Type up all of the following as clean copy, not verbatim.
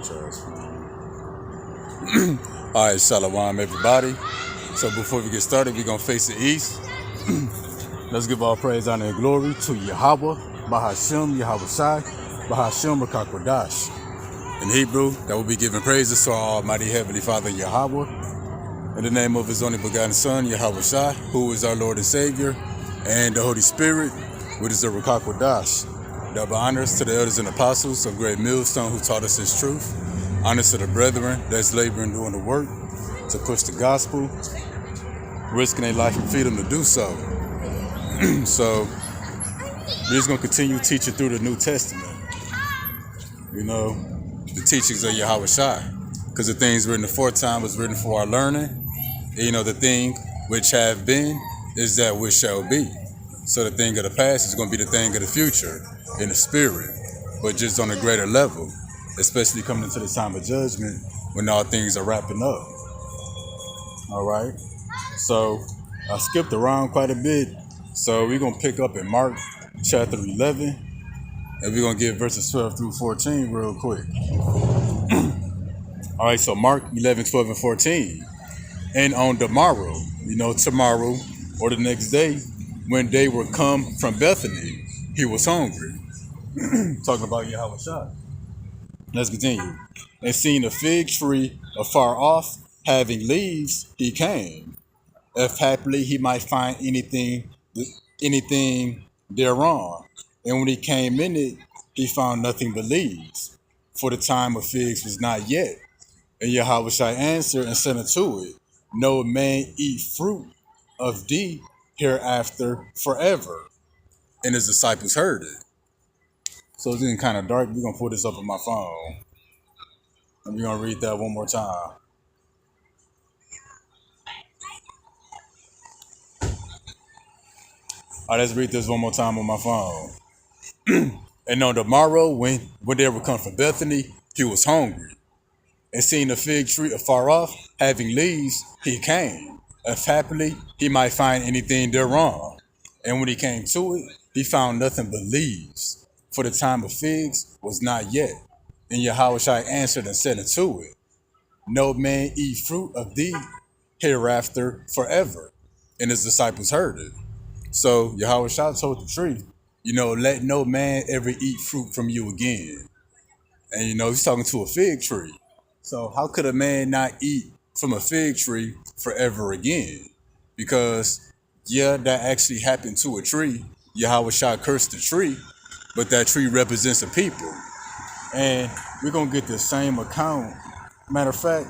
All right, shalom, everybody. So before we get started, we're going to face the east. Let's give all praise, honor, and glory to Yahweh, Bahashem, Yahweh Shai, Bahashem, Rakakwadash. In Hebrew, that will be giving praises to our Almighty Heavenly Father, Yahweh, in the name of His only begotten Son, Yahweh Shai, who is our Lord and Savior, and the Holy Spirit, which is the Rakakwadash. Double honors to the elders and apostles of Great Millstone who taught us His truth. Honors to the brethren that's laboring doing the work to push the gospel, risking their life and freedom to do so. So we're just going to continue teaching through the New Testament. You know, the teachings of Yahweh Shai. Because the things written aforetime was written for our learning. And, you know, the thing which have been is that which shall be. So the thing of the past is going to be the thing of the future in the spirit, but just on a greater level, especially coming into the time of judgment when all things are wrapping up. All right. So I skipped around quite a bit. So we're going to pick up in Mark chapter 11, and we're going to get verses 12 through 14 real quick. All right. So Mark 11, 12, and 14. And on the morrow, tomorrow or the next day, when they were come from Bethany, he was hungry. Talking about Yahweh Shai. Let's continue. And seeing a fig tree afar off, having leaves, he came, if haply he might find anything thereon. And when he came in it, he found nothing but leaves, for the time of figs was not yet. And Yahweh Shai answered and said unto it, no man eat fruit of thee hereafter forever. And his disciples heard it. So it's getting kind of dark. We're going to put this up on my phone. And we're going to read that one more time. All right, let's read this one more time on my phone. And on the morrow, when they were come from Bethany, he was hungry. And seeing a fig tree afar off, having leaves, he came, if happily he might find anything thereon. And when he came to it, he found nothing but leaves, for the time of figs was not yet. And Yahweh Shai answered and said unto it, no man eat fruit of thee hereafter forever. And his disciples heard it. So Yahweh Shai told the tree, let no man ever eat fruit from you again. And he's talking to a fig tree. So how could a man not eat from a fig tree forever again? Because that actually happened to a tree. Yahweh Shai cursed the tree, but that tree represents a people. And we're going to get the same account. Matter of fact,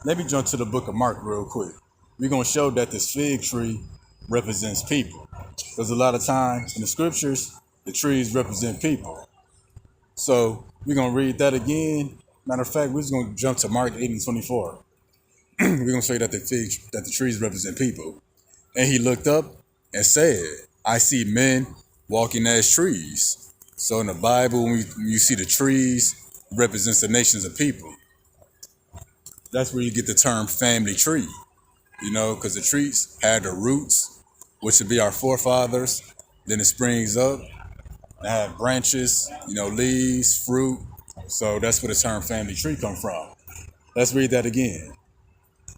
let me jump to the book of Mark real quick. We're going to show that this fig tree represents people. Because a lot of times in the scriptures, the trees represent people. So we're going to read that again. Matter of fact, we're just going to jump to Mark 8 and 24. We're going to say that the trees represent people. And he looked up and said, I see men walking as trees. So in the Bible, when you see the trees, it represents the nations of people. That's where you get the term family tree, because the trees had the roots, which would be our forefathers. Then it springs up and have branches, leaves, fruit. So that's where the term family tree come from. Let's read that again.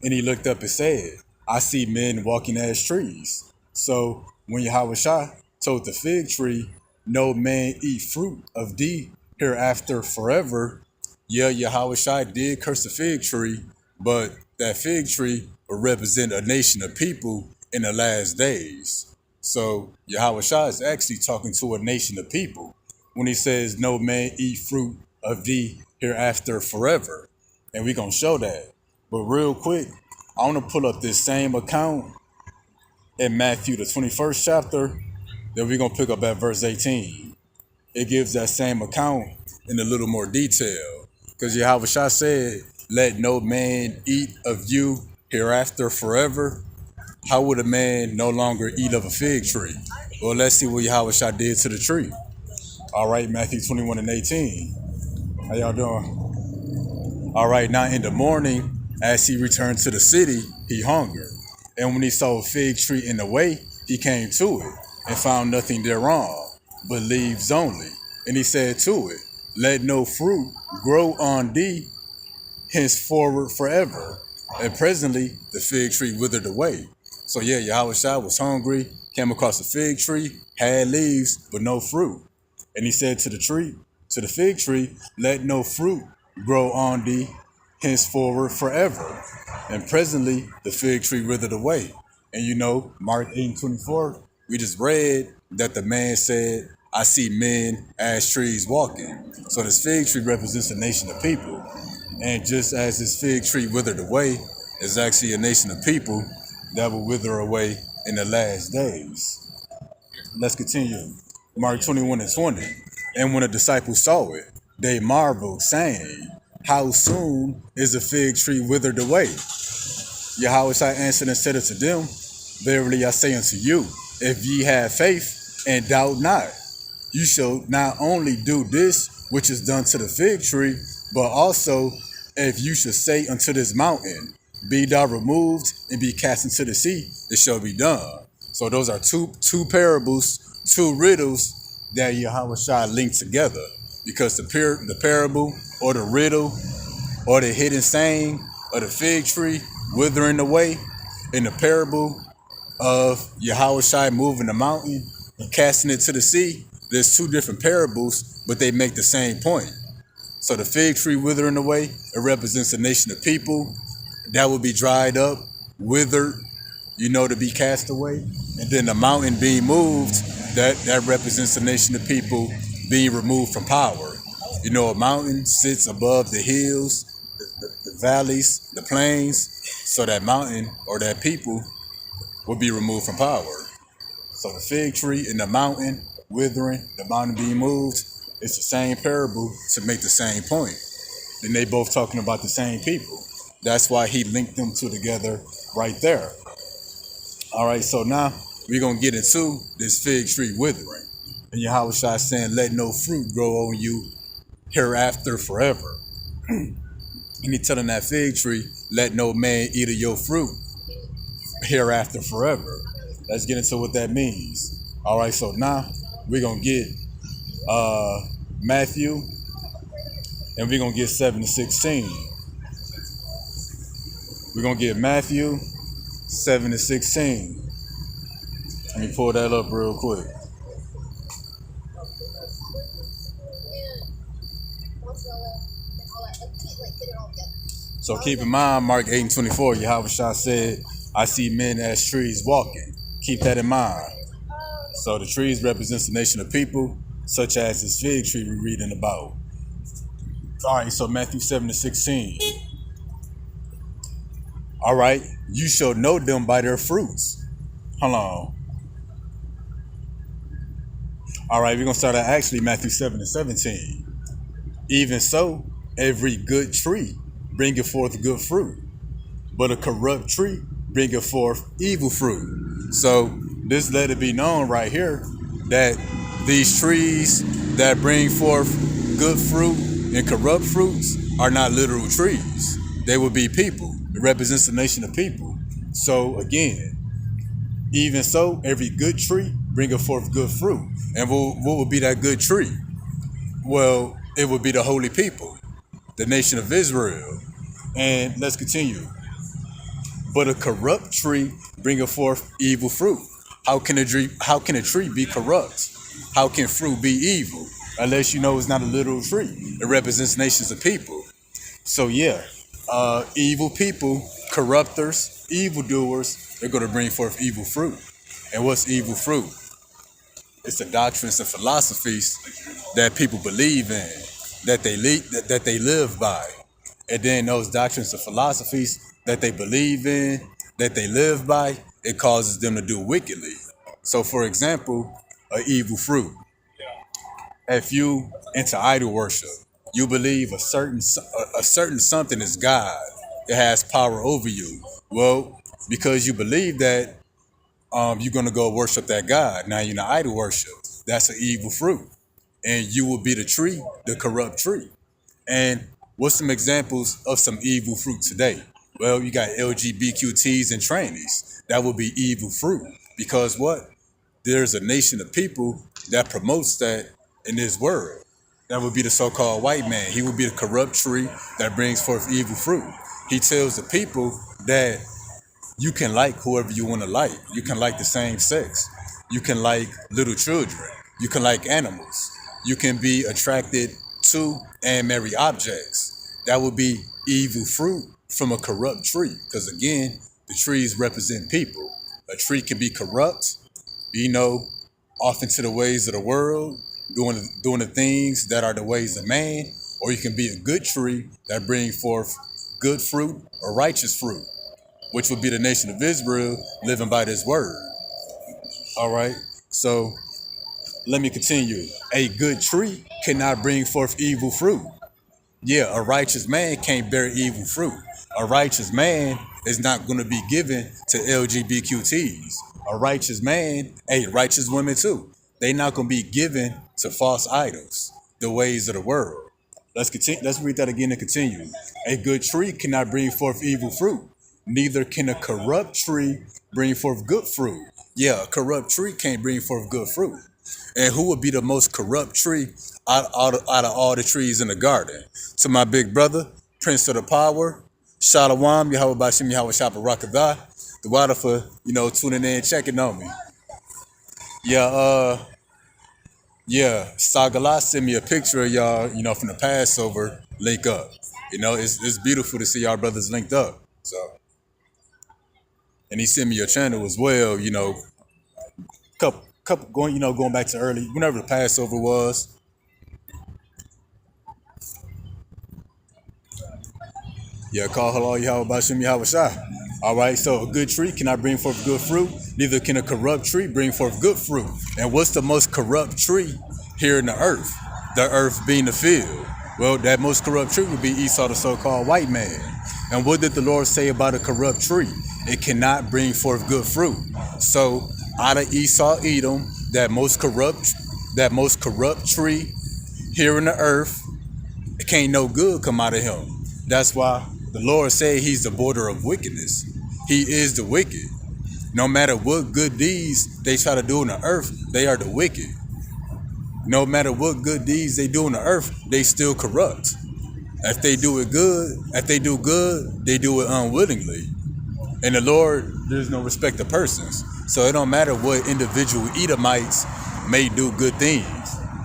And he looked up and said, I see men walking as trees. So when Yahweh Shai told the fig tree, no man eat fruit of thee hereafter forever. Yahweh Shai did curse the fig tree, but that fig tree will represent a nation of people in the last days. So Yahweh Shai is actually talking to a nation of people when he says, no man eat fruit of thee hereafter forever. And we're going to show that. But real quick, I want to pull up this same account in Matthew, the 21st chapter. Then we're going to pick up at verse 18. It gives that same account in a little more detail. Because Yahweh Shai said, let no man eat of you hereafter forever. How would a man no longer eat of a fig tree? Well, let's see what Yahweh Shai did to the tree. All right, Matthew 21 and 18. How y'all doing? All right, now in the morning, as he returned to the city, he hungered. And when he saw a fig tree in the way, he came to it and found nothing thereon, but leaves only. And he said to it, let no fruit grow on thee henceforward forever. And presently the fig tree withered away. So yeah, Yahweh Shai was hungry, came across a fig tree, had leaves, but no fruit. And he said to the tree, to the fig tree, let no fruit grow on thee henceforward forever. And presently the fig tree withered away. And you know, Mark 8:24, we just read that the man said, I see men as trees walking. So this fig tree represents a nation of people. And just as this fig tree withered away, is actually a nation of people that will wither away in the last days. Let's continue. Mark 21:20. And when the disciples saw it, they marveled, saying, how soon is the fig tree withered away? Yahweh answered and said unto them, verily I say unto you, if ye have faith and doubt not, you shall not only do this which is done to the fig tree, but also if you should say unto this mountain, be thou removed and be cast into the sea, it shall be done. So those are two parables, two riddles that Yahweh Shai linked together, because the parable or the riddle or the hidden saying of the fig tree withering away, in the parable of Yahweh Shai moving the mountain and casting it to the sea, there's two different parables, but they make the same point. So the fig tree withering away, it represents a nation of people that will be dried up, withered, to be cast away. And then the mountain being moved, that represents a nation of people being removed from power. A mountain sits above the hills, the valleys, the plains, so that mountain or that people will be removed from power. So the fig tree and the mountain withering, the mountain being moved, it's the same parable to make the same point. Then they both talking about the same people. That's why he linked them two together right there. All right, so now we're going to get into this fig tree withering. And Yahweh Shai saying, let no fruit grow on you hereafter forever. And he telling that fig tree, let no man eat of your fruit hereafter forever. Let's get into what that means. All right, so now we're going to get Matthew, and we're going to get 7-16. We're going to get Matthew 7-16. Let me pull that up real quick. So keep in mind, Mark 8:24, Yahweh Shai said, I see men as trees walking. Keep that in mind. So the trees represents the nation of people, such as this fig tree we're reading about. All right, so Matthew 7-16. All right, you shall know them by their fruits. Hold on. All right, we're going to start at actually Matthew 7-17. Even so, every good tree bringeth forth good fruit, but a corrupt tree bringeth forth evil fruit. So this let it be known right here that these trees that bring forth good fruit and corrupt fruits are not literal trees. They will be people. It represents the nation of people. So again, even so, every good tree bringeth forth good fruit. And what would be that good tree? Well, it would be the holy people, the nation of Israel. And let's continue. But a corrupt tree bringeth forth evil fruit. How can a tree be corrupt? How can fruit be evil? Unless it's not a literal tree. It represents nations of people. So yeah, evil people, corrupters, evildoers, they're going to bring forth evil fruit. And what's evil fruit? It's the doctrines and philosophies that people believe in, that they live by. And then those doctrines and philosophies that they believe in, that they live by, it causes them to do wickedly. So for example, an evil fruit. If you into idol worship, you believe a certain something is God, it has power over you. Well, because you believe that, you're gonna go worship that God. Now you're in idol worship. That's an evil fruit, and you will be the tree, the corrupt tree. And what's some examples of some evil fruit today? Well, you got LGBTQTs and trannies. That would be evil fruit, because what? There's a nation of people that promotes that in this world. That would be the so-called white man. He would be the corrupt tree that brings forth evil fruit. He tells the people that you can like whoever you want to like. You can like the same sex. You can like little children. You can like animals. You can be attracted to and marry objects. That would be evil fruit from a corrupt tree. Because again, the trees represent people. A tree can be corrupt, off into the ways of the world, doing the things that are the ways of man, or you can be a good tree that brings forth good fruit or righteous fruit, which would be the nation of Israel living by this word. All right. So let me continue. A good tree cannot bring forth evil fruit. Yeah, a righteous man can't bear evil fruit. A righteous man is not going to be given to LGBTQTs. A righteous man, righteous women too. They not going to be given to false idols, the ways of the world. Let's continue. Let's read that again and continue. A good tree cannot bring forth evil fruit. Neither can a corrupt tree bring forth good fruit. Yeah, a corrupt tree can't bring forth good fruit. And who would be the most corrupt tree out of all the trees in the garden? To my big brother, Prince of the Power, Shalom, Yahweh Bashim, Yahweh Shapa Rakadah, the water for, tuning in, checking on me. Yeah, Sagala sent me a picture of y'all, from the Passover link up. It's beautiful to see y'all brothers linked up. So, and he sent me your channel as well, couple going back to early, whenever the Passover was. Yeah, call halal Yahweh Bashim Yahweh Shah. All right, so a good tree cannot bring forth good fruit, neither can a corrupt tree bring forth good fruit. And what's the most corrupt tree here in the earth? The earth being the field. Well, that most corrupt tree would be Esau, the so-called white man. And what did the Lord say about a corrupt tree? It cannot bring forth good fruit. So out of Esau, Edom, that most corrupt tree here in the earth, it can't no good come out of him. That's why the Lord said he's the border of wickedness. He is the wicked. No matter what good deeds they try to do on the earth, they are the wicked. No matter what good deeds they do on the earth, they still corrupt. If they do good, they do it unwillingly. And the Lord, there's no respect of persons. So it don't matter what individual Edomites may do good things.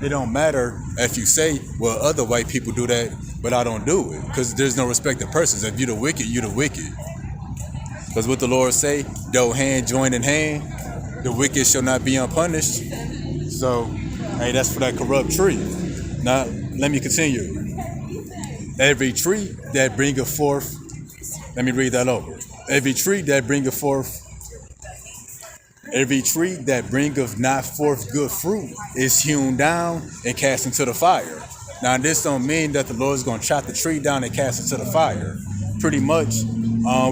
It don't matter if you say, well, other white people do that, but I don't do it. Because there's no respect of persons. If you're the wicked, you're the wicked. Because what the Lord say, though hand join in hand, the wicked shall not be unpunished. So, hey, that's for that corrupt tree. Now, let me continue. Every tree that bringeth forth, let me read that over. Every tree that bringeth not forth good fruit is hewn down and cast into the fire. Now, this don't mean that the Lord is going to chop the tree down and cast it into the fire. Pretty much,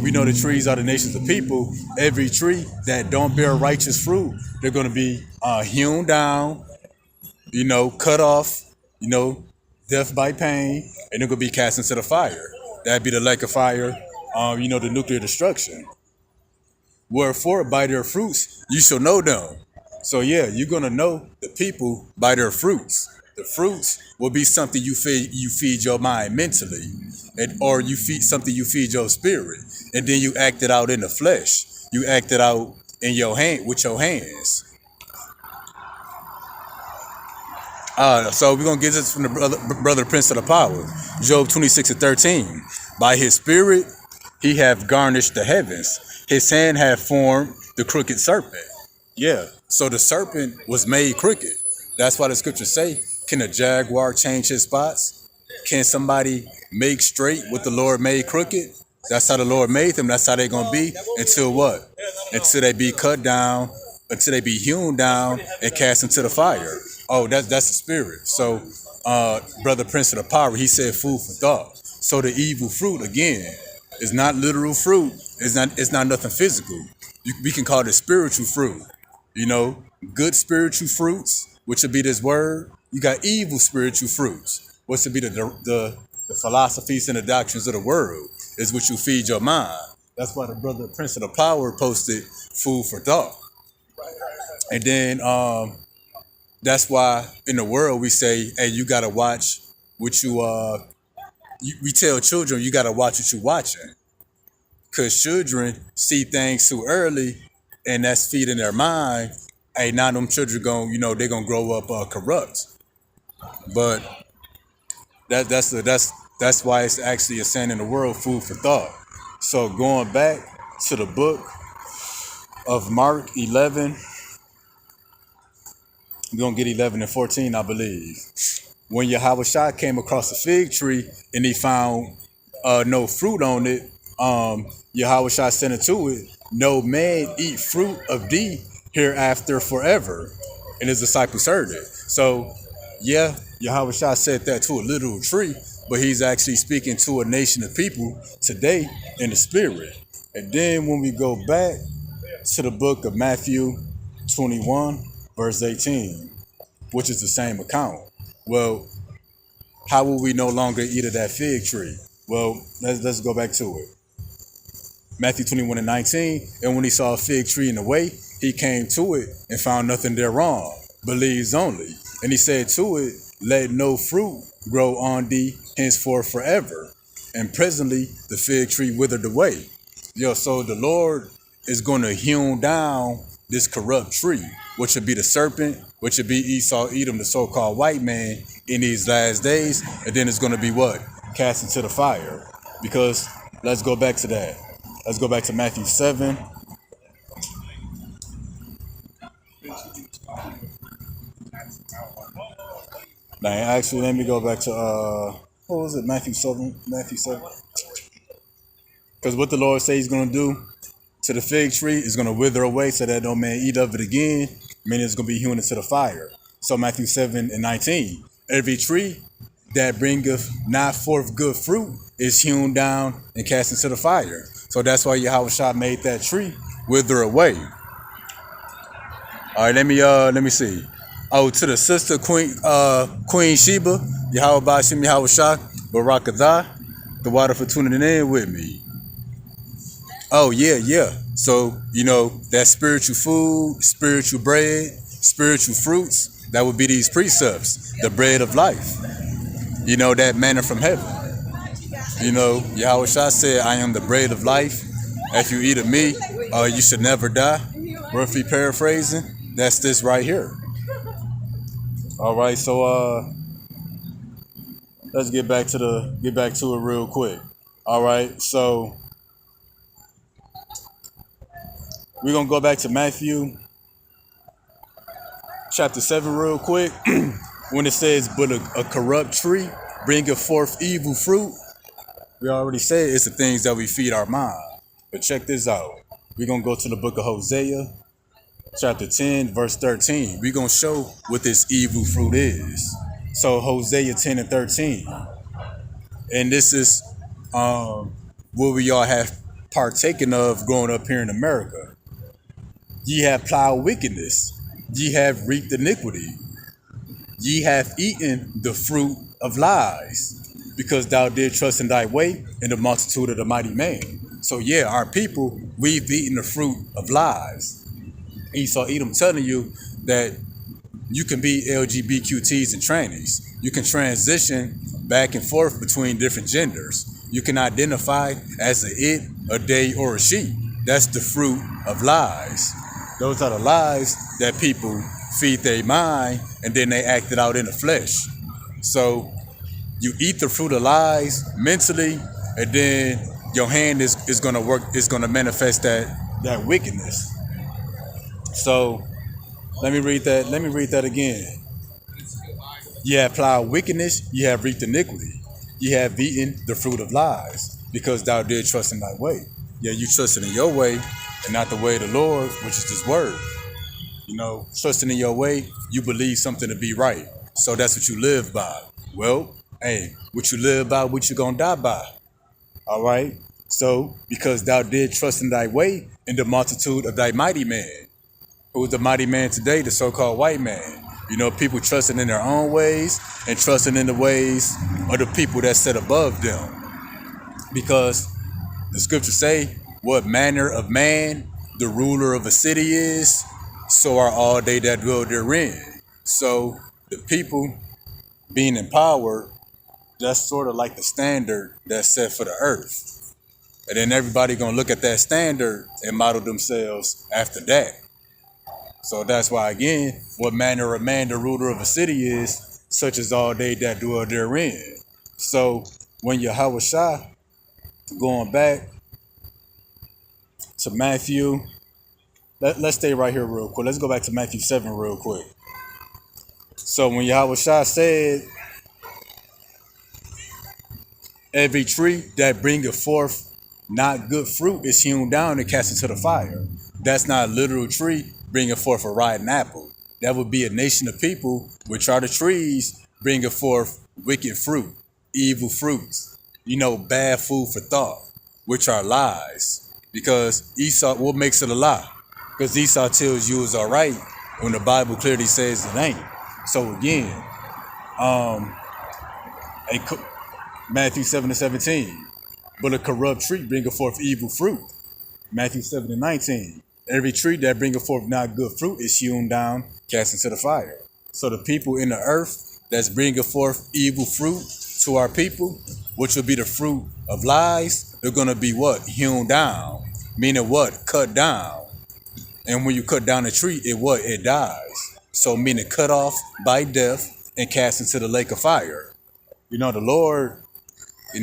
we know the trees are the nations of people. Every tree that don't bear righteous fruit, they're going to be hewn down, cut off, death by pain, and they're going to be cast into the fire. That'd be the lake of fire, the nuclear destruction. Wherefore, by their fruits, you shall know them. So yeah, you're going to know the people by their fruits. The fruits will be something you feed your mind mentally, or you feed your spirit, and then you act it out in the flesh. You act it out in your hand with your hands. So we're gonna get this from the brother Prince of the Power, Job 26:13. By his spirit he hath garnished the heavens. His hand hath formed the crooked serpent. Yeah. So the serpent was made crooked. That's why the scriptures say, can a jaguar change his spots? Can somebody make straight what the Lord made crooked? That's how the Lord made them. That's how they're going to be until what? Until they be cut down, until they be hewn down and cast into the fire. Oh, that's the spirit. So, Brother Prince of the Power, he said food for thought. So the evil fruit, again, is not literal fruit. It's not nothing physical. We can call it spiritual fruit. Good spiritual fruits, which would be this word. You got evil spiritual fruits, which would be the philosophies and the doctrines of the world, is what you feed your mind. That's why the brother Prince of the Power posted food for thought. And then That's why in the world we say, hey, you gotta watch what we tell children you gotta watch what you watching. Cause children see things too early and that's feeding their mind. Hey, now them children they're gonna grow up corrupt. But that's why it's actually a saying in the world, food for thought. So going back to the book of Mark 11, we're gonna get 11 and 14, I believe. When Yahushua came across a fig tree and he found no fruit on it, Yahushua said unto it, no man eat fruit of thee hereafter forever. And his disciples heard it. So, yeah, Yahushua said that to a literal tree, but he's actually speaking to a nation of people today in the spirit. And then when we go back to the book of Matthew 21, verse 18, which is the same account. Well, how will we no longer eat of that fig tree? Well, let's go back to it. Matthew 21 and 19, and when he saw a fig tree in the way, he came to it and found nothing thereon, but leaves only. And he said to it, let no fruit grow on thee henceforth forever. And presently the fig tree withered away. So the Lord is going to hew down this corrupt tree, which would be the serpent, which would be Esau, Edom, the so-called white man in these last days. And then it's going to be what? Cast into the fire. Because let's go back to that. Let's go back to Matthew 7. Now, actually, let me go back to, what was it? Matthew 7? Matthew 7. Because what the Lord says he's going to do to the fig tree is going to wither away so that no man eat of it again, meaning it's going to be hewn into the fire. So Matthew 7 and 19. Every tree that bringeth not forth good fruit is hewn down and cast into the fire. So that's why Yahushua made that tree wither away. All right, let me see. Oh, to the sister Queen Sheba, Yahweh Bashim Yahushua, Barakadah, the water for tuning in with me. Oh yeah. So that spiritual food, spiritual bread, spiritual fruits, that would be these precepts, the bread of life. That manna from heaven. Yahushua said, I am the bread of life. If you eat of me, you should never die. Roughly paraphrasing, that's this right here. All right, so let's get back to it real quick. All right, so we're gonna go back to Matthew chapter 7 real quick. When it says, but a corrupt tree bringeth forth evil fruit. We already said it's the things that we feed our mind. But check this out. We're going to go to the book of Hosea, chapter 10, verse 13. We're going to show what this evil fruit is. So Hosea 10 and 13. And this is what we all have partaken of growing up here in America. Ye have plowed wickedness. Ye have reaped iniquity. Ye have eaten the fruit of lies, because thou did trust in thy way in the multitude of the mighty man. So yeah, our people, we've eaten the fruit of lies. Esau Edom telling you that you can be LGBTQTs and trannies. You can transition back and forth between different genders. You can identify as a it, a they, or a she. That's the fruit of lies. Those are the lies that people feed their mind, and then they act it out in the flesh. So you eat the fruit of lies mentally, and then your hand is gonna work, is gonna manifest that wickedness. So let me read that again. You have plowed wickedness, you have reaped iniquity. You have eaten the fruit of lies, because thou did trust in thy way. Yeah, you trusted in your way and not the way of the Lord, which is this word. Trusting in your way, you believe something to be right. So that's what you live by. Well, hey, what you live by, what you gonna die by. All right? So, because thou did trust in thy way in the multitude of thy mighty man. Who is the mighty man today? The so-called white man. People trusting in their own ways and trusting in the ways of the people that sit above them. Because the scriptures say, what manner of man the ruler of a city is, so are all they that dwell therein. So the people being empowered, that's sort of like the standard that's set for the earth. And then everybody gonna look at that standard and model themselves after that. So that's why again, what manner of man the ruler of a city is, such as all they that dwell therein. So when Yahweh Shah, going back to Matthew, let's stay right here real quick. Let's go back to Matthew 7 real quick. So when Yahweh Shah said, every tree that bringeth forth not good fruit is hewn down and cast into the fire. That's not a literal tree bringing forth a rotten apple. That would be a nation of people, which are the trees, bringing forth wicked fruit, evil fruits, bad food for thought, which are lies. Because Esau, what makes it a lie? Because Esau tells you it's all right when the Bible clearly says it ain't. So again, Matthew 7:17, but a corrupt tree bringeth forth evil fruit. Matthew 7:19, every tree that bringeth forth not good fruit is hewn down, cast into the fire. So the people in the earth that's bringing forth evil fruit to our people, which will be the fruit of lies, they're going to be what? Hewn down. Meaning what? Cut down. And when you cut down a tree, it dies. So meaning cut off by death and cast into the lake of fire. The Lord is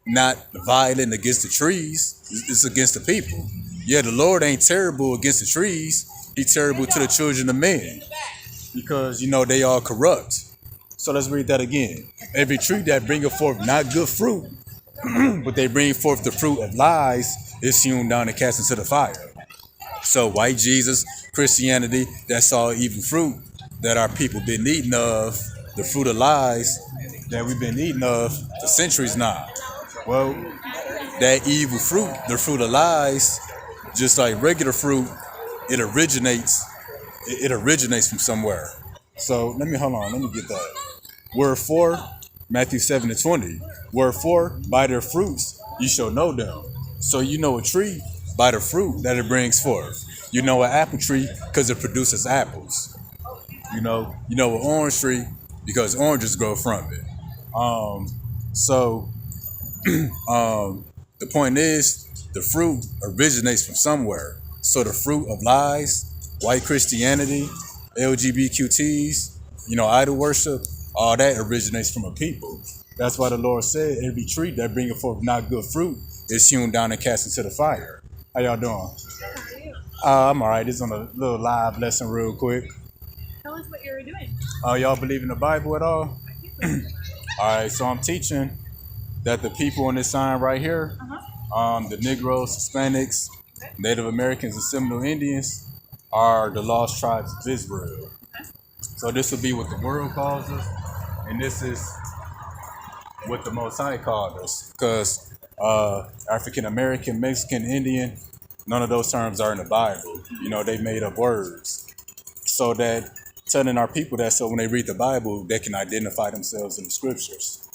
not violent against the trees. It's against the people. Yeah, the Lord ain't terrible against the trees. He's terrible to the children of men. Because, they are corrupt. So let's read that again. Every tree that bringeth forth not good fruit, but they bring forth the fruit of lies, is hewn down and cast into the fire. So white Jesus, Christianity, that's all evil fruit that our people been eating of, the fruit of lies that we've been eating of for centuries now. Well, that evil fruit, the fruit of lies, just like regular fruit, it originates from somewhere. So let me get that. Word 4, Matthew 7:20. Word 4, by their fruits you shall know them. So you know a tree by the fruit that it brings forth. You know an apple tree because it produces apples. You know an orange tree because oranges grow from it. So the point is, the fruit originates from somewhere. So the fruit of lies, white Christianity, LGBTQTs, idol worship, all that originates from a people. That's why the Lord said, every tree that bringeth forth not good fruit is hewn down and cast into the fire. How y'all doing? How are you? I'm all right. This is on a little live lesson real quick. Tell us what you're doing. Y'all believe in the Bible at all? I do believe in the Bible. All right, so I'm teaching that the people on this sign right here, the Negroes, Hispanics, Native Americans, and Seminole Indians are the lost tribes of Israel. So this will be what the world calls us, and this is what the Most High called us. Because African American, Mexican, Indian, none of those terms are in the Bible. They made up words. So that telling our people that so when they read the Bible, they can identify themselves in the scriptures.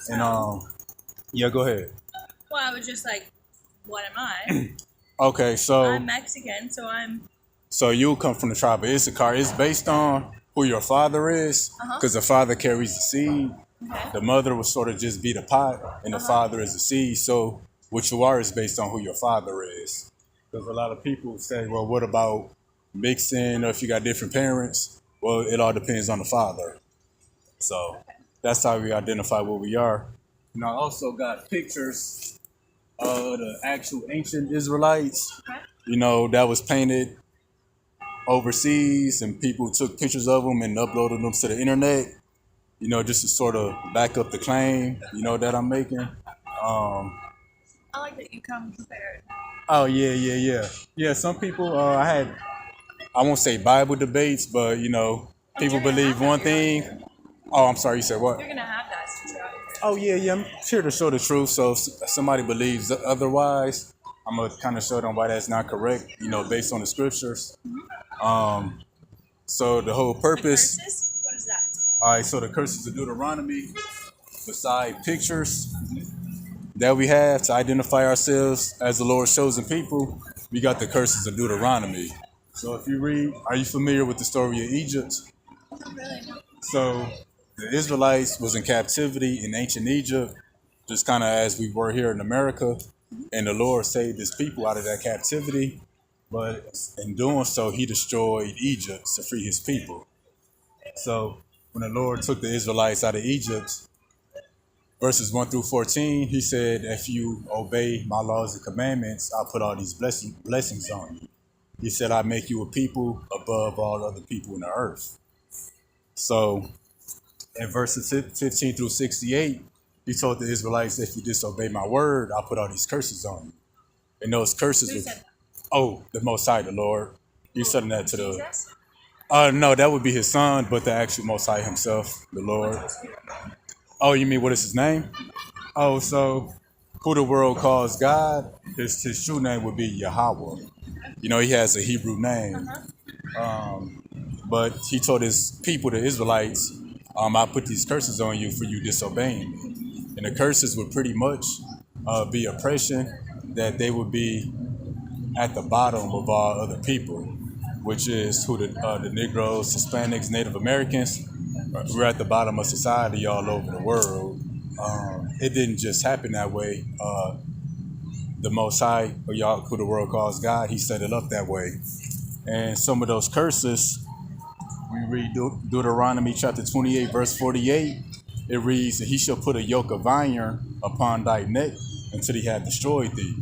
And yeah, go ahead. Well, I was just like, what am I? Okay, so I'm Mexican, so you come from the tribe of Issachar. It's based on who your father is, because the father carries the seed. Okay. The mother will sort of just be the pot, and the father is the seed. So what you are is based on who your father is. Because a lot of people say, well, what about mixing, or if you got different parents? Well, it all depends on the father. So that's how we identify what we are. And I also got pictures of the actual ancient Israelites, Okay. that was painted overseas, and people took pictures of them and uploaded them to the internet, just to sort of back up the claim, that I'm making. I like that you come prepared. Oh, yeah. Yeah, some people, I won't say Bible debates, but, people you're gonna believe have that, one you're thing. Oh, I'm sorry, you said what? You're going to have that since you're out here. Oh, yeah, I'm here to show the truth. So if somebody believes otherwise, I'm going to kind of show them why that's not correct, based on the scriptures. So the whole The purpose, curses? What is that? all right, so the curses of Deuteronomy, beside pictures that we have to identify ourselves as the Lord's chosen people, we got the curses of Deuteronomy. So if you read, are you familiar with the story of Egypt? Really? So the Israelites was in captivity in ancient Egypt, just kind of as we were here in America, and the Lord saved his people out of that captivity. But in doing so, he destroyed Egypt to free his people. So when the Lord took the Israelites out of Egypt, verses 1 through 14, he said, if you obey my laws and commandments, I'll put all these blessings on you. He said, I make you a people above all other people in the earth. So in verses 15 through 68, he told the Israelites, if you disobey my word, I'll put all these curses on you. And those curses Who were, said that? oh, the Most High, the Lord. He's telling that to the, Jesus? no, that would be his son, but the actual Most High himself, the Lord. Oh, you mean what is his name? Oh, so who the world calls God, his true name would be Yahweh. You know, he has a Hebrew name. But he told his people, the Israelites, I put these curses on you for you disobeying me. And the curses would pretty much be oppression, that they would be at the bottom of all other people, which is who the Negroes, Hispanics, Native Americans. We're at the bottom of society all over the world. It didn't just happen that way. The Most High, or y'all, who the world calls God, he set it up that way. And some of those curses, we read Deuteronomy chapter 28, verse 48. It reads that he shall put a yoke of iron upon thy neck until he have destroyed thee.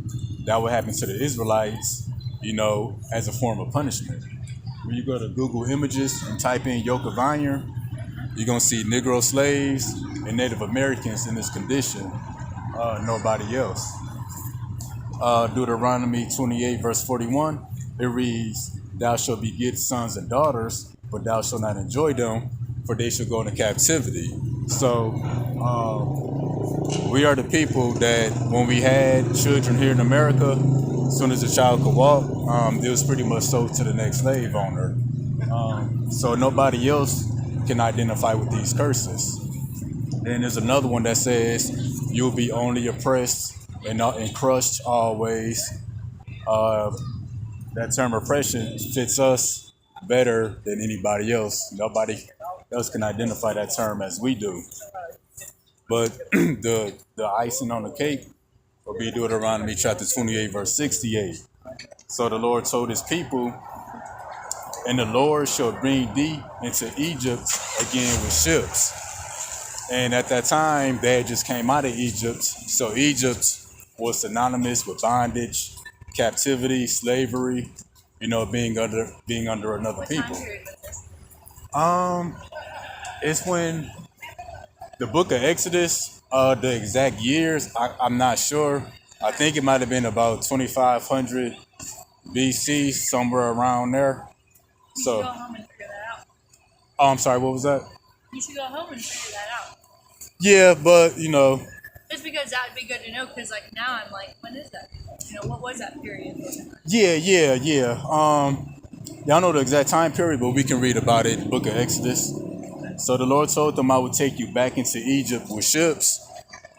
That would happen to the Israelites, you know, as a form of punishment. When you go to Google Images and type in yoke of iron, you're going to see Negro slaves and Native Americans in this condition, nobody else. Deuteronomy 28, verse 41, it reads, thou shalt beget sons and daughters, but thou shalt not enjoy them, for they shall go into captivity. So we are the people that when we had children here in America, as soon as a child could walk, it was pretty much sold to the next slave owner. So nobody else can identify with these curses. And there's another one that says, you'll be only oppressed and crushed always. That term oppression fits us better than anybody else. Nobody else can identify that term as we do. But the icing on the cake will be Deuteronomy chapter 28, verse 68. So the Lord told his people, and the Lord shall bring thee into Egypt again with ships. And at that time, they had just came out of Egypt. So Egypt was synonymous with bondage, captivity, slavery, you know, being under another What people. time period was this? It's when the book of Exodus, the exact years, I'm not sure. I think it might have been about 2500 BC, somewhere around there. You should So, go home and figure that out. oh, I'm sorry, what was that? You should go home and figure that out. Yeah, but, you know, Just because that would be good to know, because like now I'm like, when is that? You know, what was that period? yeah. Y'all know the exact time period, but we can read about it in the book of Exodus. So the Lord told them, I would take you back into Egypt with ships.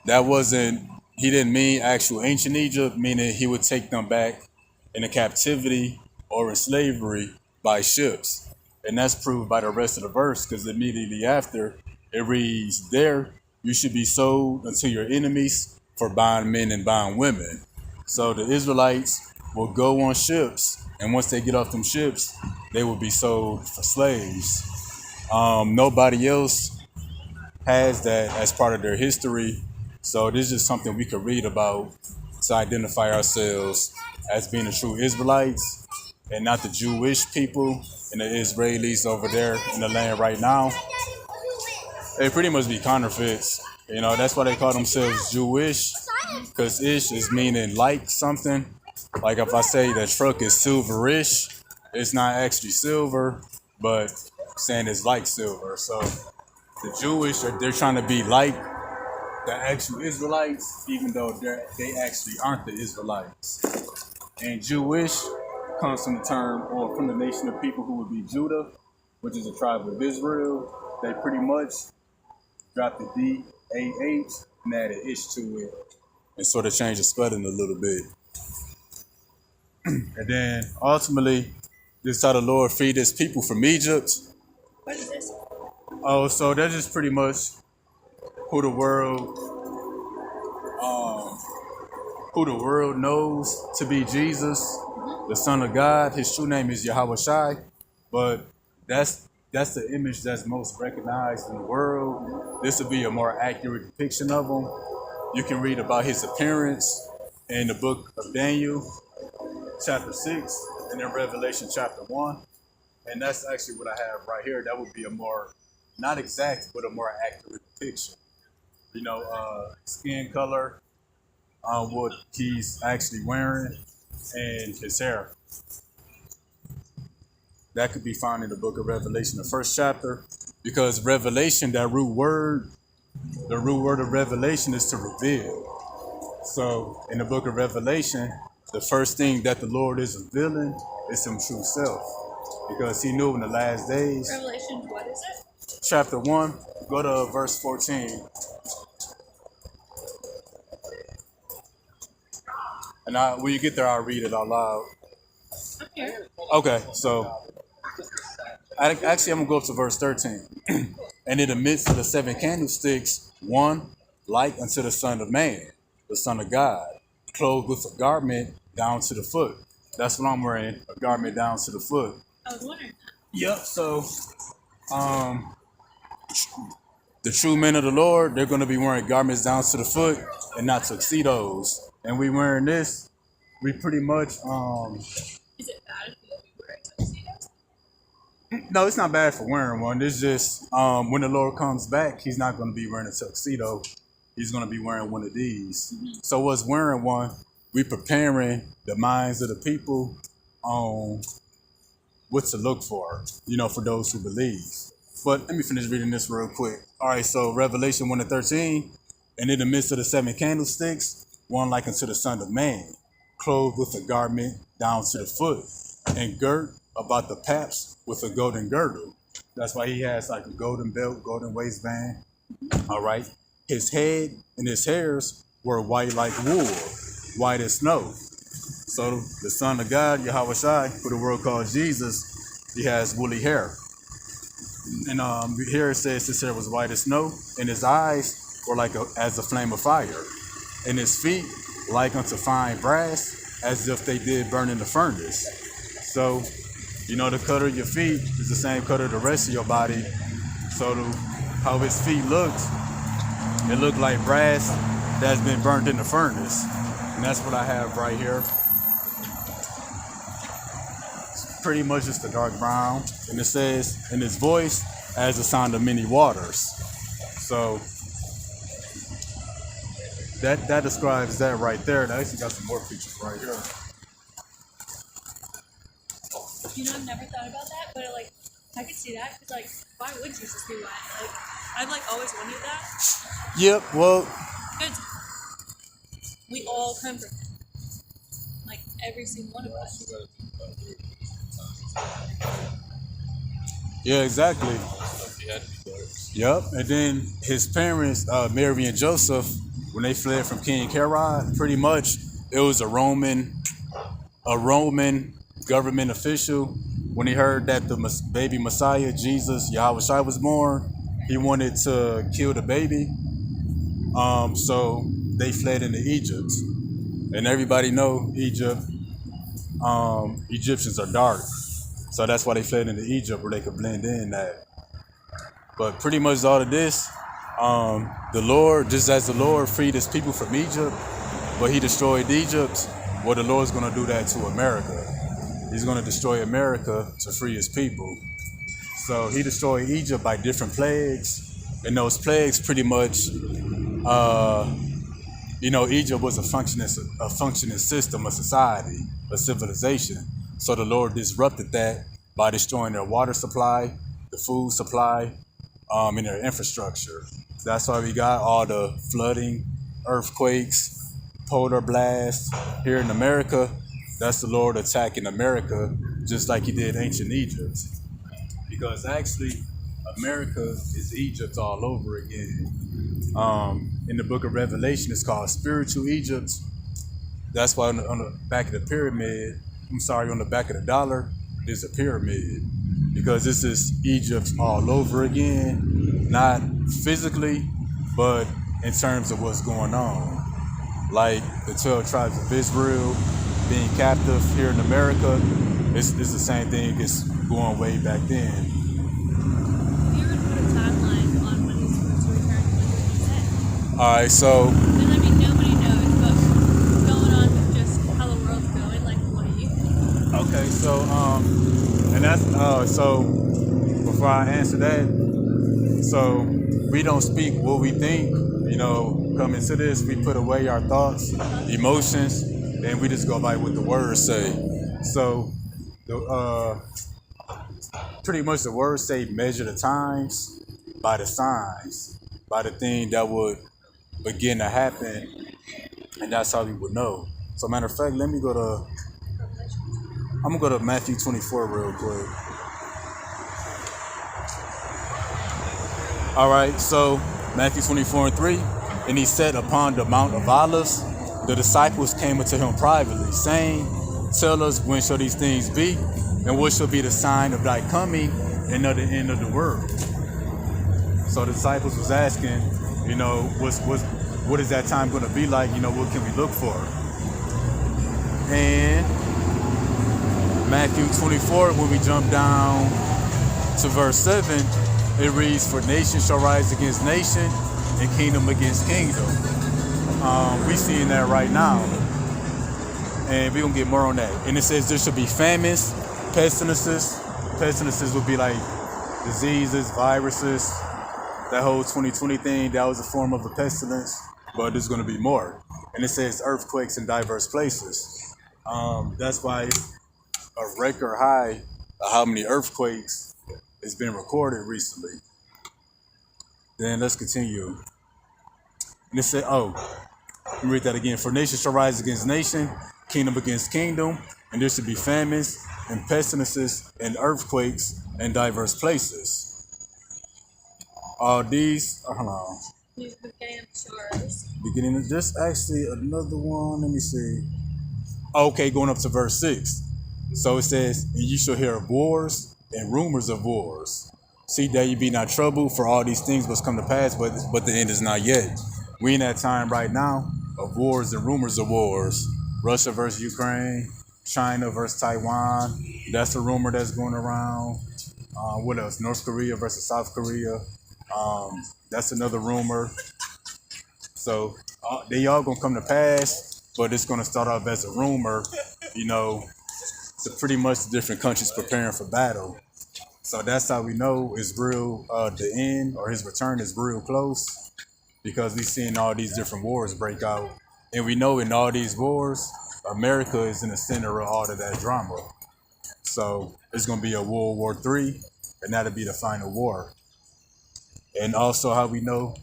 That wasn't, he didn't mean actual ancient Egypt, meaning he would take them back into captivity or in slavery by ships. And that's proved by the rest of the verse, because immediately after it reads, there you should be sold unto your enemies for buying men and buying women. So the Israelites will go on ships, and once they get off them ships, they will be sold for slaves. Nobody else has that as part of their history. So this is something we could read about to identify ourselves as being the true Israelites and not the Jewish people and the Israelis over there in the land right now. They pretty much be counterfeits. You know, that's why they call themselves Jewish, because ish is meaning like something. Like if I say that truck is silverish, it's not actually silver, but saying it's like silver. So the Jewish, they're trying to be like the actual Israelites, even though they actually aren't the Israelites. And Jewish comes from the term, or from the nation of people who would be Judah, which is a tribe of Israel. They pretty much dropped the D-A-H and added ish to it and sort of changed the spelling a little bit. And then ultimately, this is how the Lord freed his people from Egypt. What is this? Oh, so that's just pretty much who the world um, who the world knows to be Jesus, the Son of God. His true name is Yahweh Shai, but that's the image that's most recognized in the world. This would be a more accurate depiction of him. You can read about his appearance in the book of Daniel, chapter 6, and in Revelation chapter 1. And that's actually what I have right here. That would be a more, not exact, but a more accurate depiction. Skin color, what he's actually wearing, and his hair. That could be found in the book of Revelation, the first chapter, because revelation, the root word of revelation is to reveal. So in the book of Revelation, the first thing that the Lord is revealing is his true self, because he knew in the last days. Revelation, what is it? Chapter 1, go to verse 14. And when you get there, I'll read it out loud. I'm here. Okay, so I'm going to go up to verse 13. And in the midst of the seven candlesticks, one like unto the Son of Man, the Son of God, clothed with a garment down to the foot. That's what I'm wearing, a garment down to the foot. I was wondering. Yep, so the true men of the Lord, they're going to be wearing garments down to the foot and not tuxedos. And we wearing this, we pretty much, Is it bad if we wear tuxedos? no, it's not bad for wearing one. It's just, when the Lord comes back, he's not going to be wearing a tuxedo. He's going to be wearing one of these. Mm-hmm. So us wearing one, we preparing the minds of the people on what to look for, for those who believe. But let me finish reading this real quick. All right, so Revelation 1:13, and in the midst of the seven candlesticks, one like unto the Son of Man, clothed with a garment down to the foot, and girt about the paps with a golden girdle. That's why he has like a golden belt, golden waistband. All right. His head and his hairs were white like wool, white as snow. So the Son of God, Yahweh Shai, who the world calls Jesus, he has woolly hair. And here it says his hair was white as snow, and his eyes were like as a flame of fire, and his feet like unto fine brass, as if they did burn in the furnace. So, the color of your feet is the same color of the rest of your body. So how his feet looked, it looked like brass that's been burned in the furnace. And that's what I have right here. It's pretty much just a dark brown. And it says, in his voice, as the sound of many waters. So that describes that right there. And I actually got some more pictures right here. I've never thought about that, but I could see that, because why would Jesus be white? I've always wondered that. Yep, well, Because we all come from him. Every single one of us. yeah, exactly. Yep, and then his parents, Mary and Joseph, when they fled from King Herod, pretty much it was a Roman government official. When he heard that the baby Messiah, Jesus, Yahweh Shai, was born, he wanted to kill the baby. So they fled into Egypt. And everybody know Egypt, Egyptians are dark. So that's why they fled into Egypt, where they could blend in that. But pretty much all of this, the Lord, just as the Lord freed his people from Egypt, but he destroyed Egypt, well, the Lord's going to do that to America. He's going to destroy America to free his people. So he destroyed Egypt by different plagues. And those plagues pretty much, Egypt was a functioning system, a society, a civilization. So the Lord disrupted that by destroying their water supply, the food supply, and their infrastructure. That's why we got all the flooding, earthquakes, polar blasts here in America. That's the Lord attacking America, just like he did ancient Egypt. Because actually, America is Egypt all over again. In the book of Revelation, it's called spiritual Egypt. That's why on the back of the pyramid, on the back of the dollar, there's a pyramid. because this is Egypt all over again, not physically, but in terms of what's going on. Like the 12 tribes of Israel being captive here in America, it's the same thing as going way back then. If you were to put a timeline on when he's supposed to return, what would you say? All right, so Because I mean, nobody knows, but going on with just how the world's going, like, what do you think? okay, so and that's so before I answer that, so we don't speak what we think. You know, coming to this, we put away our thoughts, emotions, and we just go by what the words say. So the pretty much the words say measure the times by the signs, by the thing that would begin to happen, and that's how we would know. So matter of fact, let me go to I'm gonna go to Matthew 24 real quick. All right, so Matthew 24:3, and he said upon the Mount of Olives, the disciples came unto him privately, saying, tell us when shall these things be, and what shall be the sign of thy coming and of the end of the world. So the disciples was asking, you know, what is that time going to be like? You know, what can we look for? And Matthew 24, when we jump down to verse 7, it reads, for nation shall rise against nation and kingdom against kingdom. We seeing that right now. And we're going to get more on that. And it says there shall be famines, pestilences. Pestilences would be like diseases, viruses. That whole 2020 thing, that was a form of a pestilence. But there's going to be more. And it says earthquakes in diverse places. That's why a record high of how many earthquakes has been recorded recently. Then let's continue. And it said, let me read that again. For nation shall rise against nation, kingdom against kingdom, and there should be famines and pestilences and earthquakes in diverse places. All these, hold on. Beginning of just actually another one. Let me see. Okay, going up to verse 6. So it says, and you shall hear of wars and rumors of wars. See that you be not troubled, for all these things must come to pass, but the end is not yet. We in that time right now of wars and rumors of wars. Russia versus Ukraine, China versus Taiwan. That's a rumor that's going around. What else? North Korea versus South Korea. That's another rumor. So they all gonna come to pass, but it's gonna start off as a rumor, you know, to pretty much the different countries preparing for battle. So that's how we know it's real, the end or his return is real close, because we've seen all these different wars break out. And we know in all these wars, America is in the center of all of that drama. So it's going to be a World War III, and that'll be the final war. And also how we know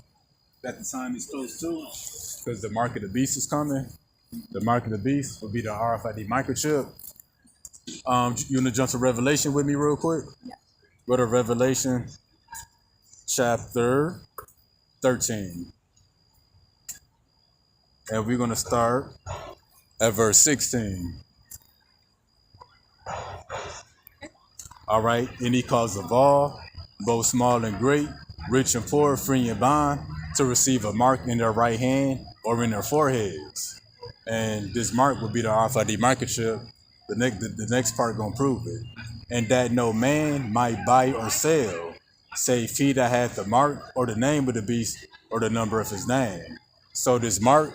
that the time is close too, because the mark of the beast is coming. The mark of the beast will be the RFID microchip. You want to jump to Revelation with me real quick? Yeah. Go to Revelation chapter 13. And we're going to start at verse 16. All right. And he caused of all, both small and great, rich and poor, free and bond, to receive a mark in their right hand or in their foreheads. And this mark will be the RFID microchip. The next part gonna prove it. And that no man might buy or sell, save he that hath the mark or the name of the beast or the number of his name. So this mark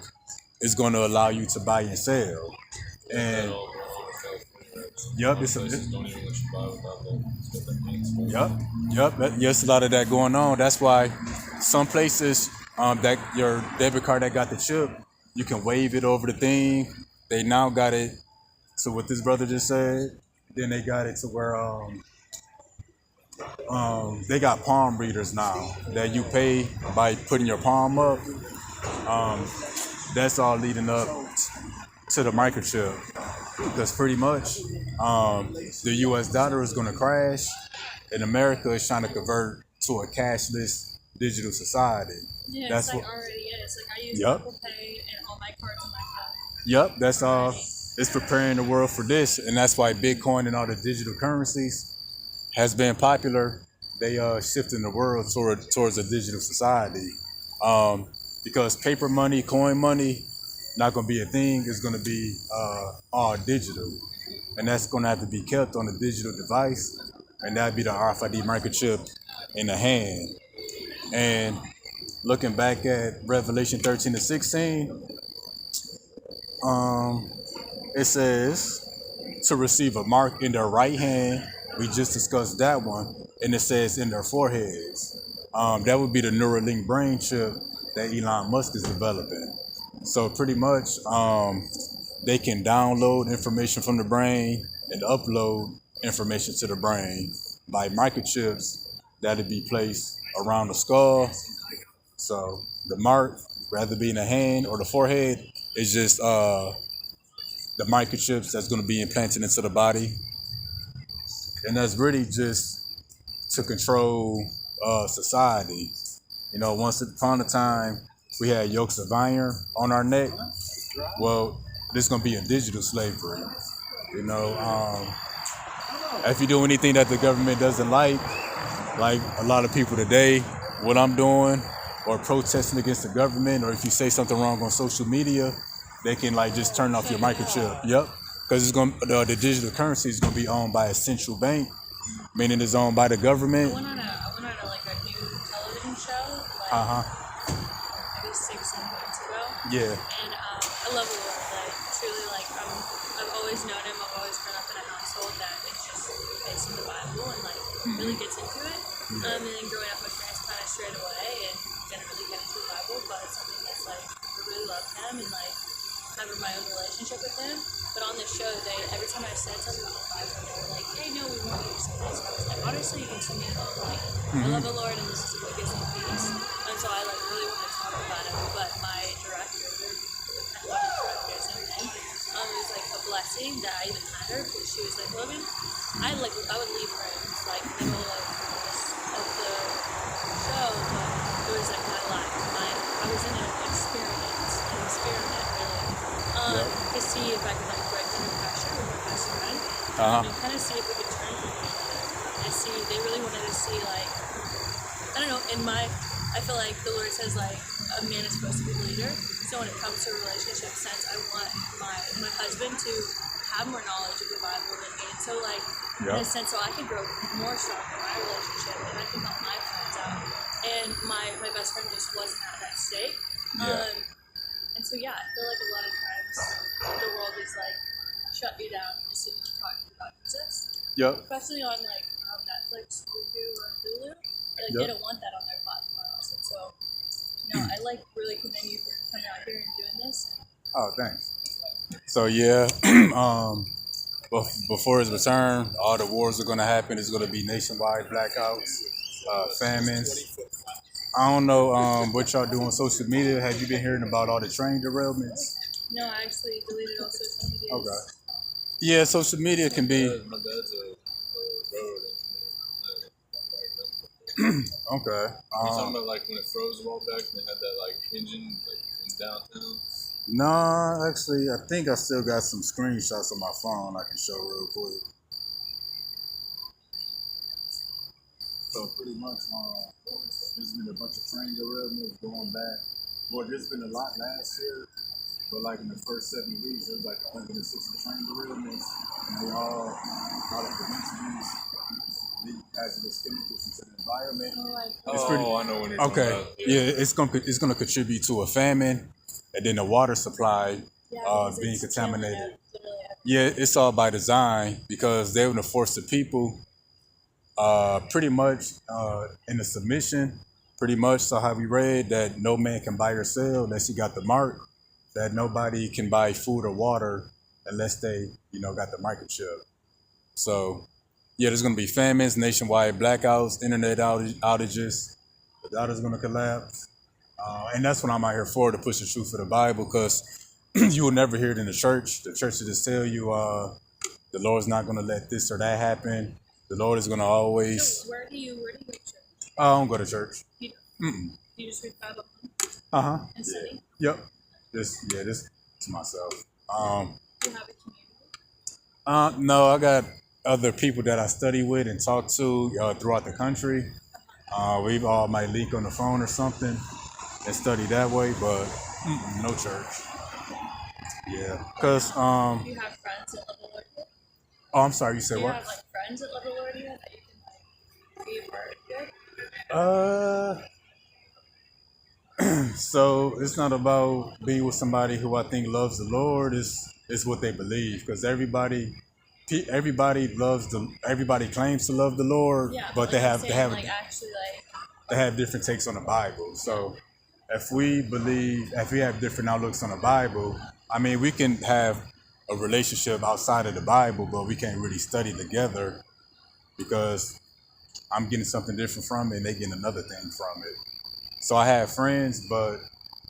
is going to allow you to buy and sell. And yep, it's a yes, a lot of that going on. That's why some places that your debit card that got the chip, you can wave it over the thing. They now got it to what this brother just said. Then they got it to where they got palm readers now that you pay by putting your palm up. That's all leading up to the microchip, because pretty much the U.S. dollar is going to crash, and America is trying to convert to a cashless digital society. Yeah, that's it's like what already is. Like I use Yep. Apple Pay and all my cards on my phone. Yep, that's all. It's preparing the world for this, and that's why Bitcoin and all the digital currencies has been popular. They shifting the world towards a digital society, um, because paper money, coin money, not gonna be a thing. It's gonna be all digital, and that's gonna have to be kept on a digital device, and that'd be the RFID microchip in the hand. And looking back at Revelation 13 to 16, um, it says to receive a mark in their right hand. We just discussed that one, and it says in their foreheads. That would be the Neuralink brain chip that Elon Musk is developing. So pretty much, they can download information from the brain and upload information to the brain by microchips that'll be placed around the skull. So the mark, rather be in the hand or the forehead, is just the microchips that's going to be implanted into the body, and that's really just to control society. You know, once upon a time, we had yokes of iron on our neck. Well, this is going to be a digital slavery. You know, if you do anything that the government doesn't like a lot of people today, what I'm doing, or protesting against the government, or if you say something wrong on social media, they can like just turn off your microchip. Yep, because it's going the digital currency is going to be owned by a central bank, meaning it's owned by the government. I went on a like a new television show like Uh huh. maybe 6 7 months ago. Yeah. And I love the Lord. Like truly, like I've always known Him. I've always grown up in a household that is just based in the Bible and like really gets into it. And then growing up, my parents kind of strayed away and didn't really get into the Bible. But it's something that's like I really love Him and like having my own relationship with Him. But on this show, every time I said something about the Bible, they were like, "Hey, no, we want you to say this." And I was like, "Honestly, you can send me alone. Like, I love the Lord, and this is what gives me peace." And so I like really want to talk about it. But my director, one of the directors, and it was like a blessing that I even had her because she was like, "Logan, I would leave rooms like middle of the show, but it was like my life. I was in an experiment really, to see if I could like break under pressure with my best friend, and kind of see if we could turn from one another. And see, they really wanted to see like, I don't know, I feel like the Lord says like a man is supposed to be a leader. So when it comes to a relationship sense, I want my husband to have more knowledge of the Bible than me. And so like in a sense, so I can grow more strong in my relationship and I can help my friends out. And my best friend just wasn't at that state. And so yeah, I feel like a lot of times the world is like shut you down as soon as you're talking about Jesus. Yep. Especially on like Netflix, Roku, or Hulu. Like they don't want that on their platform also. So I like really commend you for coming out here and doing this. Oh, thanks. So yeah, before his return, all the wars are gonna happen. It's gonna be nationwide blackouts, famines. I don't know what y'all do on social media. Have you been hearing about all the train derailments? No, I actually deleted all social media. Okay. Yeah, social media can be. My dad's a road Okay. you talking about like when it froze a while back and they had that like engine like in downtown? No, actually, I think I still got some screenshots on my phone I can show real quick. So pretty much, there's been a bunch of train derailments going back. Well, there's been a lot last year, but like in the first 7 weeks, there was like 160 train derailments, and they all of the incidents, the hazardous chemicals into the environment. It's pretty. I know when you're talking Okay, about. yeah, it's gonna contribute to a famine, and then the water supply because being it's contaminated. killing literally everything. Yeah, it's all by design because they want to force the people pretty much in the submission. Pretty much, so how we read that no man can buy or sell unless he got the mark. That nobody can buy food or water unless they, got the microchip. So, yeah, there's gonna be famines, nationwide blackouts, internet outages. The data's gonna collapse, and that's what I'm out here for, to push the truth of the Bible, because you will never hear it in the church. The church will just tell you the Lord's not gonna let this or that happen. The Lord is gonna always. So where do you go to church? I don't go to church. You don't. You just read Bible And study? Yep. This to myself. Do you have a community? No, I got other people that I study with and talk to throughout the country. We all might link on the phone or something and study that way, but no church. Yeah, cause Do you have friends that love the Lord? oh, I'm sorry, you Do said you what? have like friends that love the Lord here that you can like be a part of? So it's not about being with somebody who I think loves the Lord. It's what they believe, because everybody claims to love the Lord, Yeah, but like I'm saying, like they actually like have different takes on the Bible. So if we have different outlooks on the Bible, I mean, we can have a relationship outside of the Bible, but we can't really study together because I'm getting something different from it and they getting another thing from it. So I have friends, but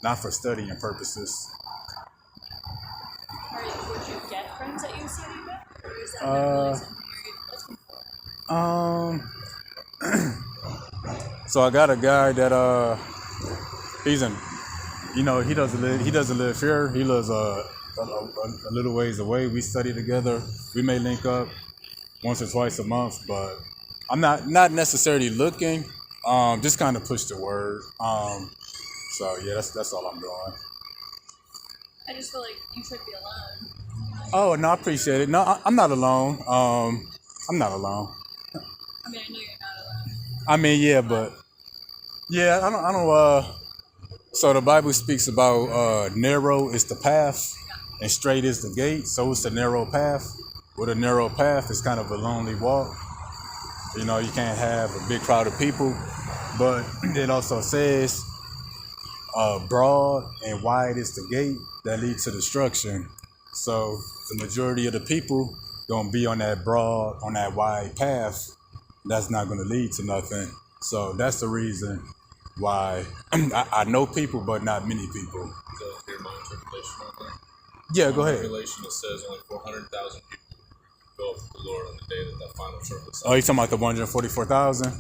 not for studying purposes. would you get friends that you study with? Or is that not really something you're even looking for? So I got a guy that he's in, he doesn't live here. He lives a little ways away. We study together. We may link up once or twice a month, but I'm not necessarily looking. Just kind of push the word. So yeah, that's all I'm doing. I just feel like you should be alone. Oh no, I appreciate it. No, I'm not alone. I'm not alone. I mean, I know you're not alone. I mean, yeah, but yeah, I don't. So the Bible speaks about narrow is the path and straight is the gate. So it's the narrow path. With a narrow path, it's kind of a lonely walk. You know, you can't have a big crowd of people. But it also says broad and wide is the gate that leads to destruction. So the majority of the people gonna be on that broad, on that wide path. That's not gonna lead to nothing. So that's the reason why I know people, but not many people. So hear my interpretation on that. Yeah, go ahead. Revelation, it says only 400,000 people go up to the Lord on the day that that final trumpet Oh, sounds. you talking about the 144,000?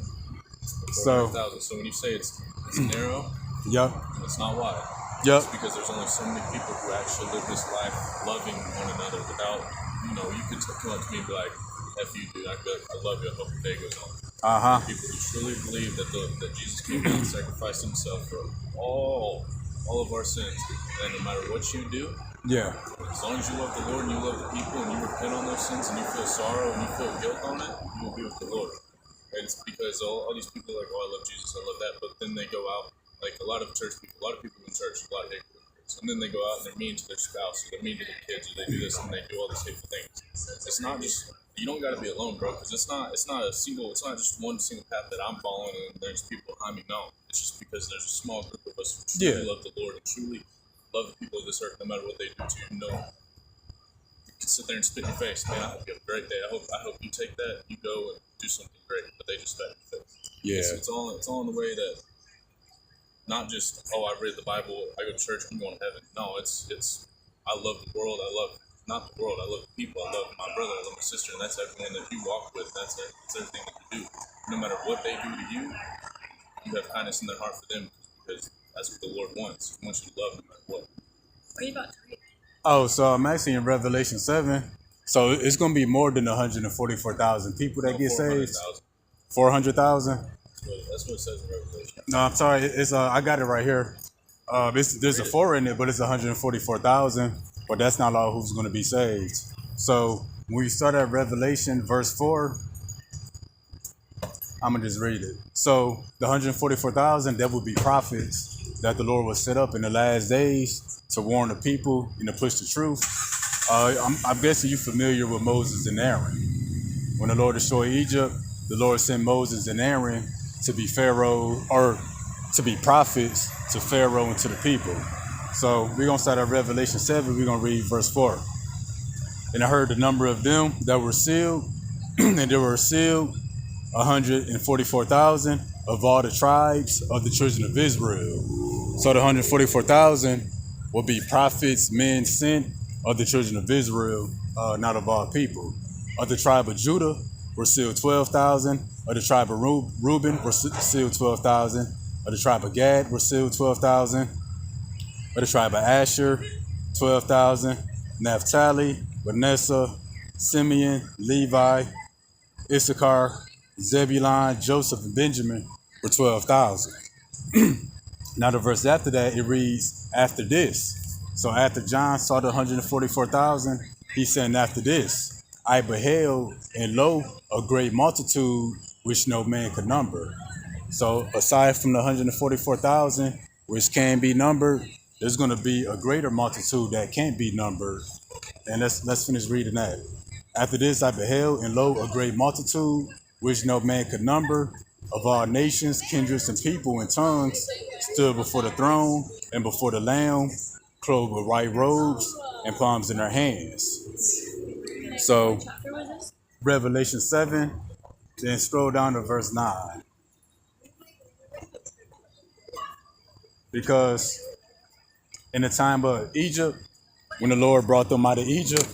So, 400,000. So when you say it's narrow, yep, it's not wide. yep, It's because there's only so many people who actually live this life loving one another without, you could come up to me and be like, F you, dude. I'd be like, I love you. I hope the day goes on. People who truly believe that Jesus came down and sacrificed himself for all of our sins. And no matter what you do, yeah, as long as you love the Lord and you love the people and you repent on those sins and you feel sorrow and you feel guilt on it, you will be with the Lord. And it's because all these people are like, oh, I love Jesus, I love that. But then they go out, like a lot of people in church, a lot of hypocrites. And then they go out and they're mean to their spouse, or they're mean to their kids, or they do this and they do all these hateful things. It's not just, you don't got to be alone, bro, because it's not just one single path that I'm following and there's people behind me. No, it's just because there's a small group of us who truly love the Lord and truly love the people of this earth, no matter what they do to you. You can sit there and spit in your face, man. I hope you have a great day. I hope you take that, you go and do something great. But they just spit in your face. yeah, It's all in the way that not just, oh, I read the Bible, I go to church, I'm going to heaven. No, it's I love the world. I love not the world. I love the people. I love my brother. I love my sister, and that's everyone that you walk with. That's everything that you do. No matter what they do to you, you have kindness in their heart for them because that's what the Lord wants. He wants you to love no matter what. What are you about to read? Oh, so I'm actually in Revelation 7. So it's going to be more than 144,000 people that get saved. 400,000? That's what it says in Revelation. No, I'm sorry. It's I got it right here. There's a 4 in it, but it's 144,000. But that's not all who's going to be saved. So when we start at Revelation verse 4, I'm going to just read it. So the 144,000, that would be prophets that the Lord will set up in the last days to warn the people and to push the truth. I'm guessing you're familiar with Moses and Aaron. When the Lord destroyed Egypt, the Lord sent Moses and Aaron to be Pharaoh, or to be prophets to Pharaoh and to the people. So we're going to start at Revelation 7. We're going to read verse 4. And I heard the number of them that were sealed, and there were sealed 144,000 of all the tribes of the children of Israel. So the 144,000 will be prophets, men sent of the children of Israel, not of all people. Of the tribe of Judah were sealed 12,000. Of the tribe of Reuben were sealed 12,000. Of the tribe of Gad were sealed 12,000. Of the tribe of Asher, 12,000. Naphtali, Manasseh, Simeon, Levi, Issachar, Zebulon, Joseph, and Benjamin were 12,000. Now the verse after that, it reads, after this. So after John saw the 144,000, he said, after this, I beheld, and lo, a great multitude which no man could number. So aside from the 144,000, which can be numbered, there's going to be a greater multitude that can't be numbered. And let's finish reading that. After this, I beheld, and lo, a great multitude which no man could number, of all nations, kindreds, and people and tongues, stood before the throne and before the Lamb, clothed with white robes and palms in their hands. So, What chapter was this? Revelation 7, then scroll down to verse 9. Because in the time of Egypt, when the Lord brought them out of Egypt,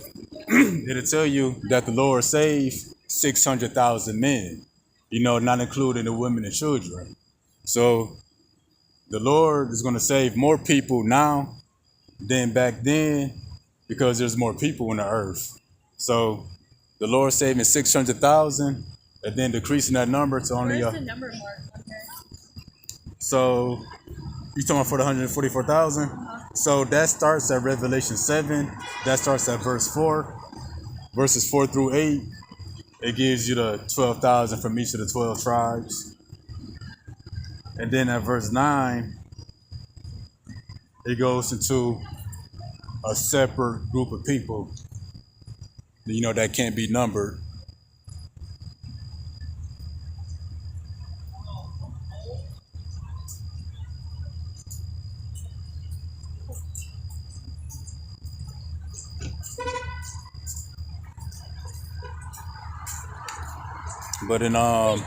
it'll tell you that the Lord saved 600,000 men, not including the women and children. So the Lord is going to save more people now than back then because there's more people on the earth. So the Lord saving 600,000 and then decreasing that number to only... Where's the number mark on there? So you talking about for the 144,000? So that starts at Revelation 7. That starts at verse 4. Verses 4 through 8. It gives you the 12,000 from each of the 12 tribes. And then at verse 9, it goes into a separate group of people, that can't be numbered. But in Oh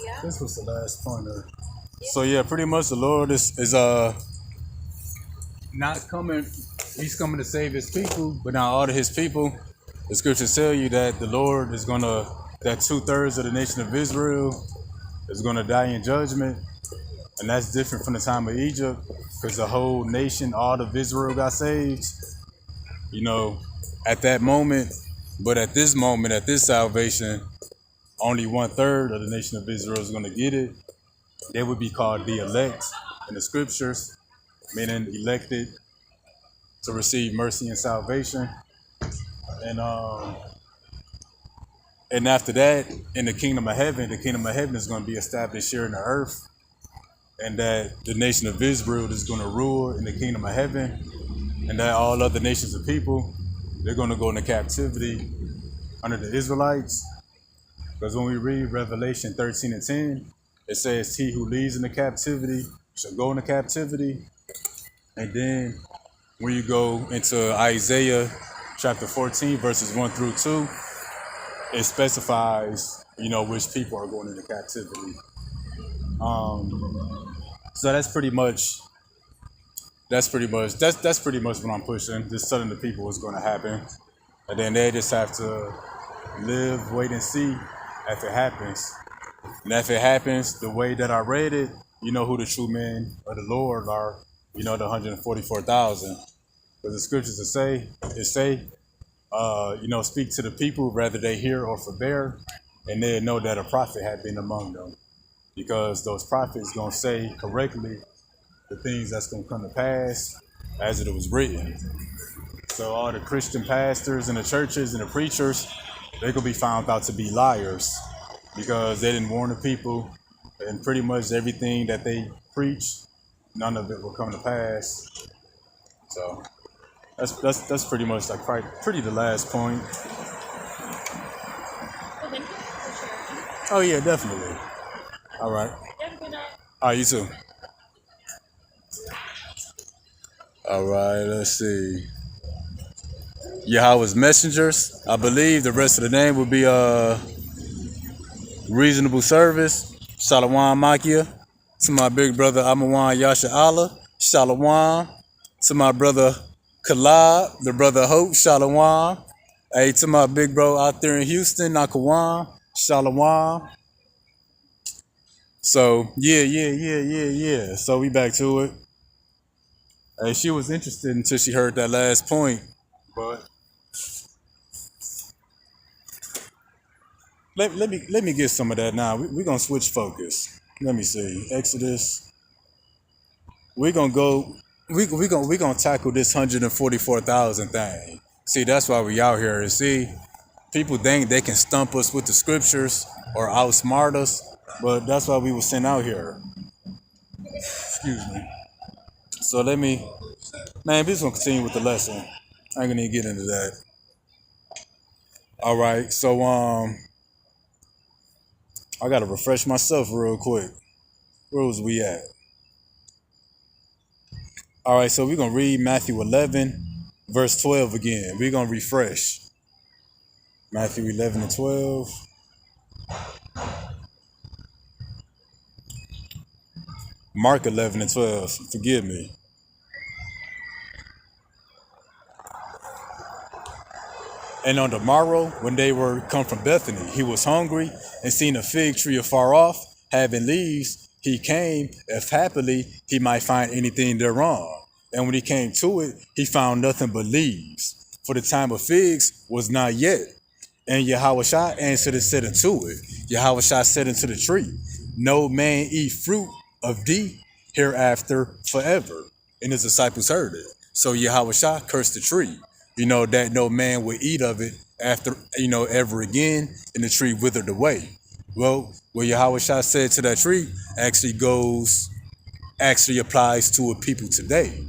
yeah. this was the last pointer. So yeah, pretty much the Lord is not coming. He's coming to save his people, but not all of his people. The scriptures tell you that the Lord is gonna, that 2/3 of the nation of Israel is gonna die in judgment, and that's different from the time of Egypt, because the whole nation, all of Israel, got saved. At that moment. But at this moment, at this salvation, only 1/3 of the nation of Israel is going to get it. They would be called the elect in the scriptures, meaning elected to receive mercy and salvation. And after that, in the kingdom of heaven is going to be established here in the earth, and that the nation of Israel is going to rule in the kingdom of heaven, and that all other nations of people, they're going to go into captivity under the Israelites. Because when we read Revelation 13 and 10, it says, he who leads into captivity shall go into captivity. And then when you go into Isaiah chapter 14, verses 1 through 2, it specifies, which people are going into captivity. So that's pretty much what I'm pushing. Just telling the people what's going to happen, and then they just have to live, wait, and see if it happens. And if it happens the way that I read it, who the true men of the Lord are. The 144,000. Because the scriptures say, speak to the people, whether they hear or forbear, and they know that a prophet had been among them, because those prophets gonna say correctly the things that's going to come to pass as it was written. So all the Christian pastors and the churches and the preachers, they're going to be found out to be liars because they didn't warn the people, and pretty much everything that they preach, none of it will come to pass. So that's pretty much pretty the last point. Well, thank you for sharing. Oh yeah, definitely. All right. Have a good night. All right, you too. All right, let's see. Yahweh's messengers. I believe the rest of the name would be Reasonable Service. Shalom Makia. To my big brother Amawan Yasha Allah. Shalom. To my brother Kalab, the brother Hope. Shalom. Hey, to my big bro out there in Houston, Nakawan. Shalom. So yeah. So we back to it. Hey, she was interested until she heard that last point, but let me get some of that now. We're gonna switch focus. Let me see. Exodus. We're gonna go we gonna tackle this 144,000 thing. See, that's why we out here. See, people think they can stump us with the scriptures or outsmart us, but that's why we were sent out here. Excuse me. So let me, man, we just gonna continue with the lesson. I ain't gonna even get into that. All right, so I gotta refresh myself real quick. Where was we at? All right, so we're gonna read Matthew 11, verse 12 again. We're gonna refresh. Matthew 11 and 12. Mark 11 and 12. Forgive me. And on the morrow, when they were come from Bethany, he was hungry, and seeing a fig tree afar off, having leaves, he came, if happily he might find anything thereon. And when he came to it, he found nothing but leaves, for the time of figs was not yet. And Yahushua answered and said unto it, Yahushua said unto the tree, no man eat fruit of thee hereafter forever. And his disciples heard it. So Yahushua cursed the tree, that no man would eat of it after, ever again, and the tree withered away. Well, what Yahushua said to that tree actually applies to a people today.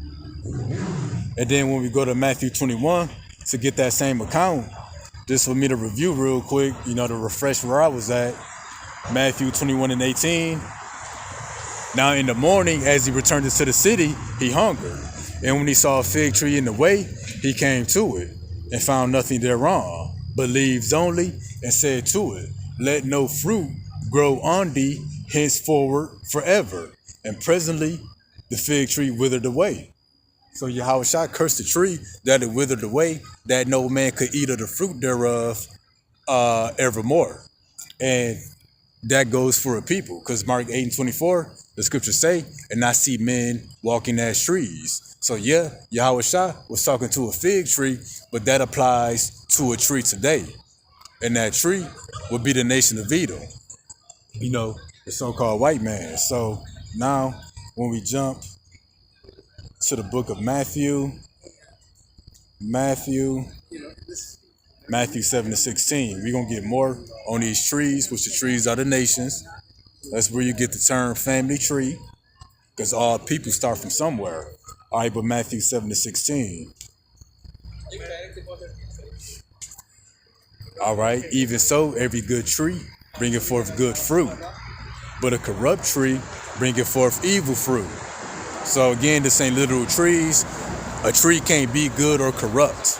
And then when we go to Matthew 21 to get that same account, just for me to review real quick, to refresh where I was at, Matthew 21 and 18. Now in the morning, as he returned into the city, he hungered. And when he saw a fig tree in the way, he came to it and found nothing thereon, but leaves only, and said to it, let no fruit grow on thee henceforward forever. And presently the fig tree withered away. So Yahushua cursed the tree that it withered away, that no man could eat of the fruit thereof evermore. And that goes for a people, because Mark 8 and 24, the scriptures say, and I see men walking as trees. So yeah, Yahushua was talking to a fig tree, but that applies to a tree today. And that tree would be the nation of Edom, the so-called white man. So now when we jump to the book of Matthew 7 to 16, we're going to get more on these trees, which the trees are the nations. That's where you get the term family tree, because all people start from somewhere. All right, but Matthew 7 to 16. All right, even so, every good tree bringeth forth good fruit, but a corrupt tree bringeth forth evil fruit. So again, this ain't literal trees. A tree can't be good or corrupt.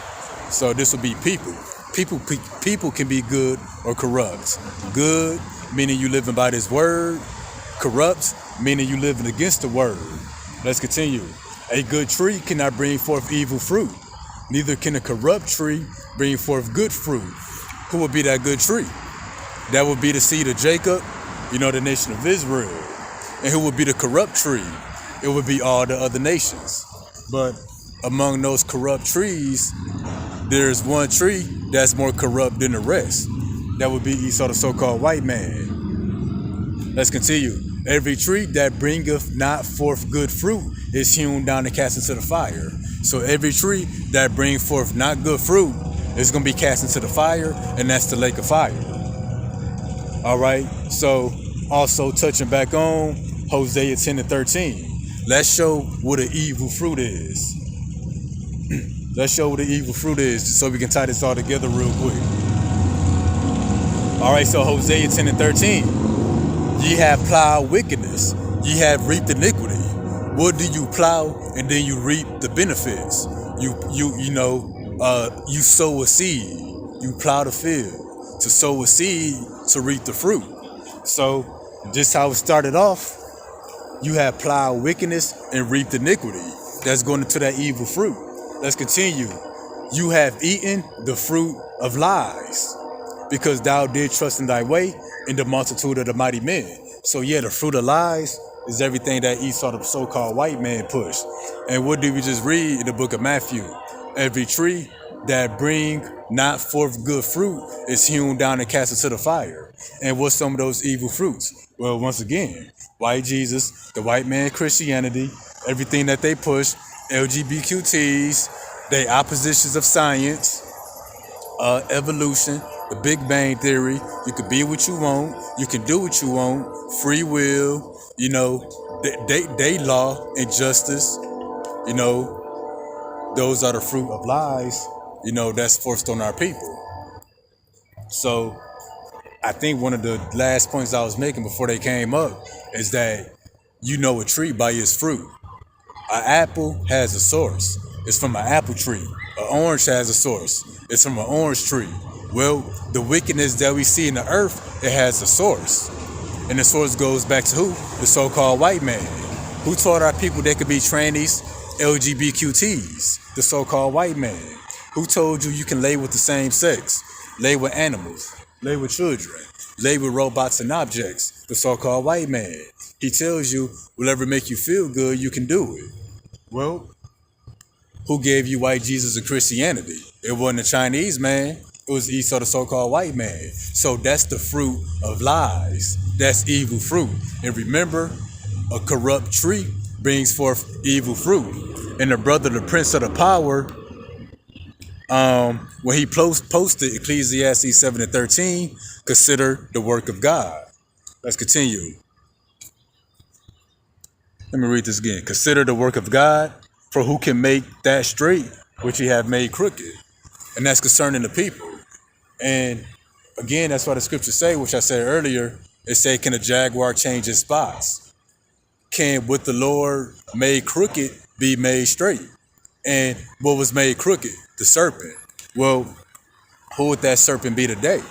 So this will be people. People can be good or corrupt. Good, meaning you living by this word. Corrupt, meaning you living against the word. Let's continue. A good tree cannot bring forth evil fruit. Neither can a corrupt tree bring forth good fruit. Who would be that good tree? That would be the seed of Jacob, the nation of Israel. And who would be the corrupt tree? It would be all the other nations. But among those corrupt trees, there's one tree that's more corrupt than the rest. That would be Esau, the so-called white man. Let's continue. Every tree that bringeth not forth good fruit is hewn down and cast into the fire. So every tree that brings forth not good fruit is going to be cast into the fire, and that's the lake of fire. All right. So also touching back on Hosea 10 and 13. Let's show what an evil fruit is. Let's show what the evil fruit is so we can tie this all together real quick. All right, so Hosea 10 and 13. Ye have plowed wickedness, ye have reaped iniquity. What do you plow and then you reap the benefits? You sow a seed, you plow the field to sow a seed to reap the fruit. So just how it started off, you have plowed wickedness and reaped iniquity. That's going into that evil fruit. Let's continue. You have eaten the fruit of lies, because thou did trust in thy way in the multitude of the mighty men. So yeah, the fruit of lies is everything that Esau, the so-called white man, pushed. And what did we just read in the book of Matthew? Every tree that bring not forth good fruit is hewn down and cast into the fire. And what's some of those evil fruits? Well, once again, white Jesus, the white man Christianity, everything that they push, LGBTQTs, they oppositions of science, evolution, the Big Bang Theory. You can be what you want. You can do what you want. Free will. You know, they law and justice. You know, those are the fruit of lies. You know, that's forced on our people. So I think one of the last points I was making before they came up is that you know a tree by its fruit. An apple has a source. It's from an apple tree. An orange has a source. It's from an orange tree. Well, the wickedness that we see in the earth, it has a source. And the source goes back to who? The so-called white man. Who taught our people they could be trannies, LGBTQTs? The so-called white man. Who told you can lay with the same sex? Lay with animals. Lay with children. Lay with robots and objects. The so-called white man. He tells you whatever make you feel good, you can do it. Well, who gave you white Jesus and Christianity? It wasn't a Chinese man. It was Esau, the so-called white man. So that's the fruit of lies. That's evil fruit. And remember, a corrupt tree brings forth evil fruit. And the brother, the prince of the power, when he posted Ecclesiastes 7:13, consider the work of God. Let's continue. Let me read this again. Consider the work of God, for who can make that straight which he have made crooked? And that's concerning the people. And again, that's why the scriptures say, which I said earlier, it say, can a jaguar change its spots? Can what the Lord made crooked be made straight? And what was made crooked? The serpent. Well, who would that serpent be today?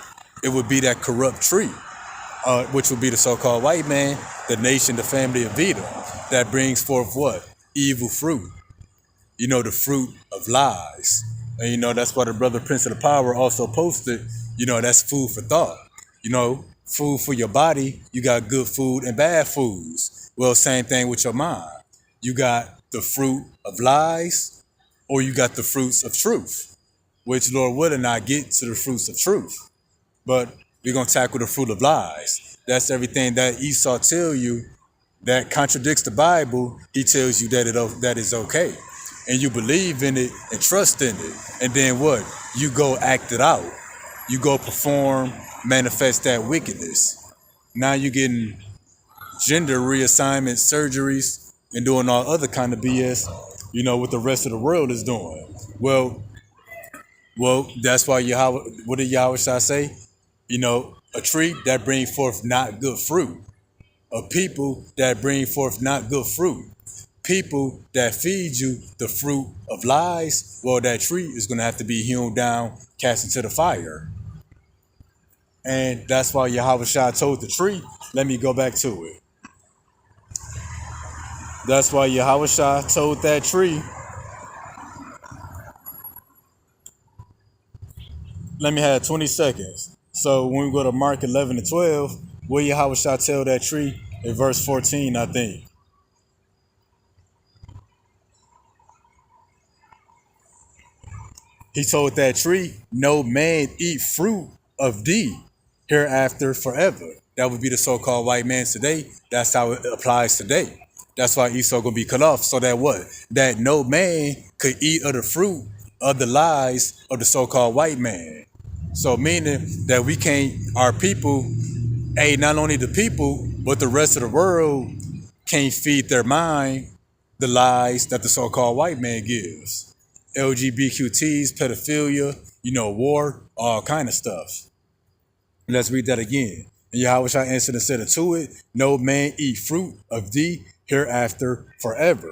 It would be that corrupt tree, which would be the so-called white man, the nation, the family of Edom, that brings forth what? Evil fruit. You know, the fruit of lies. And you know, that's why the brother Prince of the Power also posted, you know, that's food for thought. You know, food for your body, you got good food and bad foods. Well, same thing with your mind. You got the fruit of lies, or you got the fruits of truth, which Lord willing, I get to the fruits of truth. But we're going to tackle the fruit of lies. That's everything that Esau tell you that contradicts the Bible. He tells you that is okay. And you believe in it and trust in it. And then what? You go act it out. You go perform, manifest that wickedness. Now you're getting gender reassignment surgeries and doing all other kind of BS, you know, what the rest of the world is doing. Well, that's why what did Yahweh Shah say? You know, a tree that brings forth not good fruit. A people that bring forth not good fruit. People that feed you the fruit of lies, well, that tree is going to have to be hewn down, cast into the fire. And that's why Yahweh Shah told the tree, let me go back to it. That's why Yahweh Shah told that tree, let me have 20 seconds. So when we go to Mark 11 and 12, will Yahweh Shah tell that tree in verse 14, I think. He told that tree, no man eat fruit of thee hereafter forever. That would be the so-called white man today. That's how it applies today. That's why Esau gonna be cut off. So that what? That no man could eat of the fruit of the lies of the so-called white man. So meaning that we can't, our people, not only the people, but the rest of the world can't feed their mind the lies that the so-called white man gives. LGBTQTs, pedophilia, you know, war, all kind of stuff. Let's read that again. And Yahweh Shah answered and said unto it, no man eat fruit of thee hereafter forever.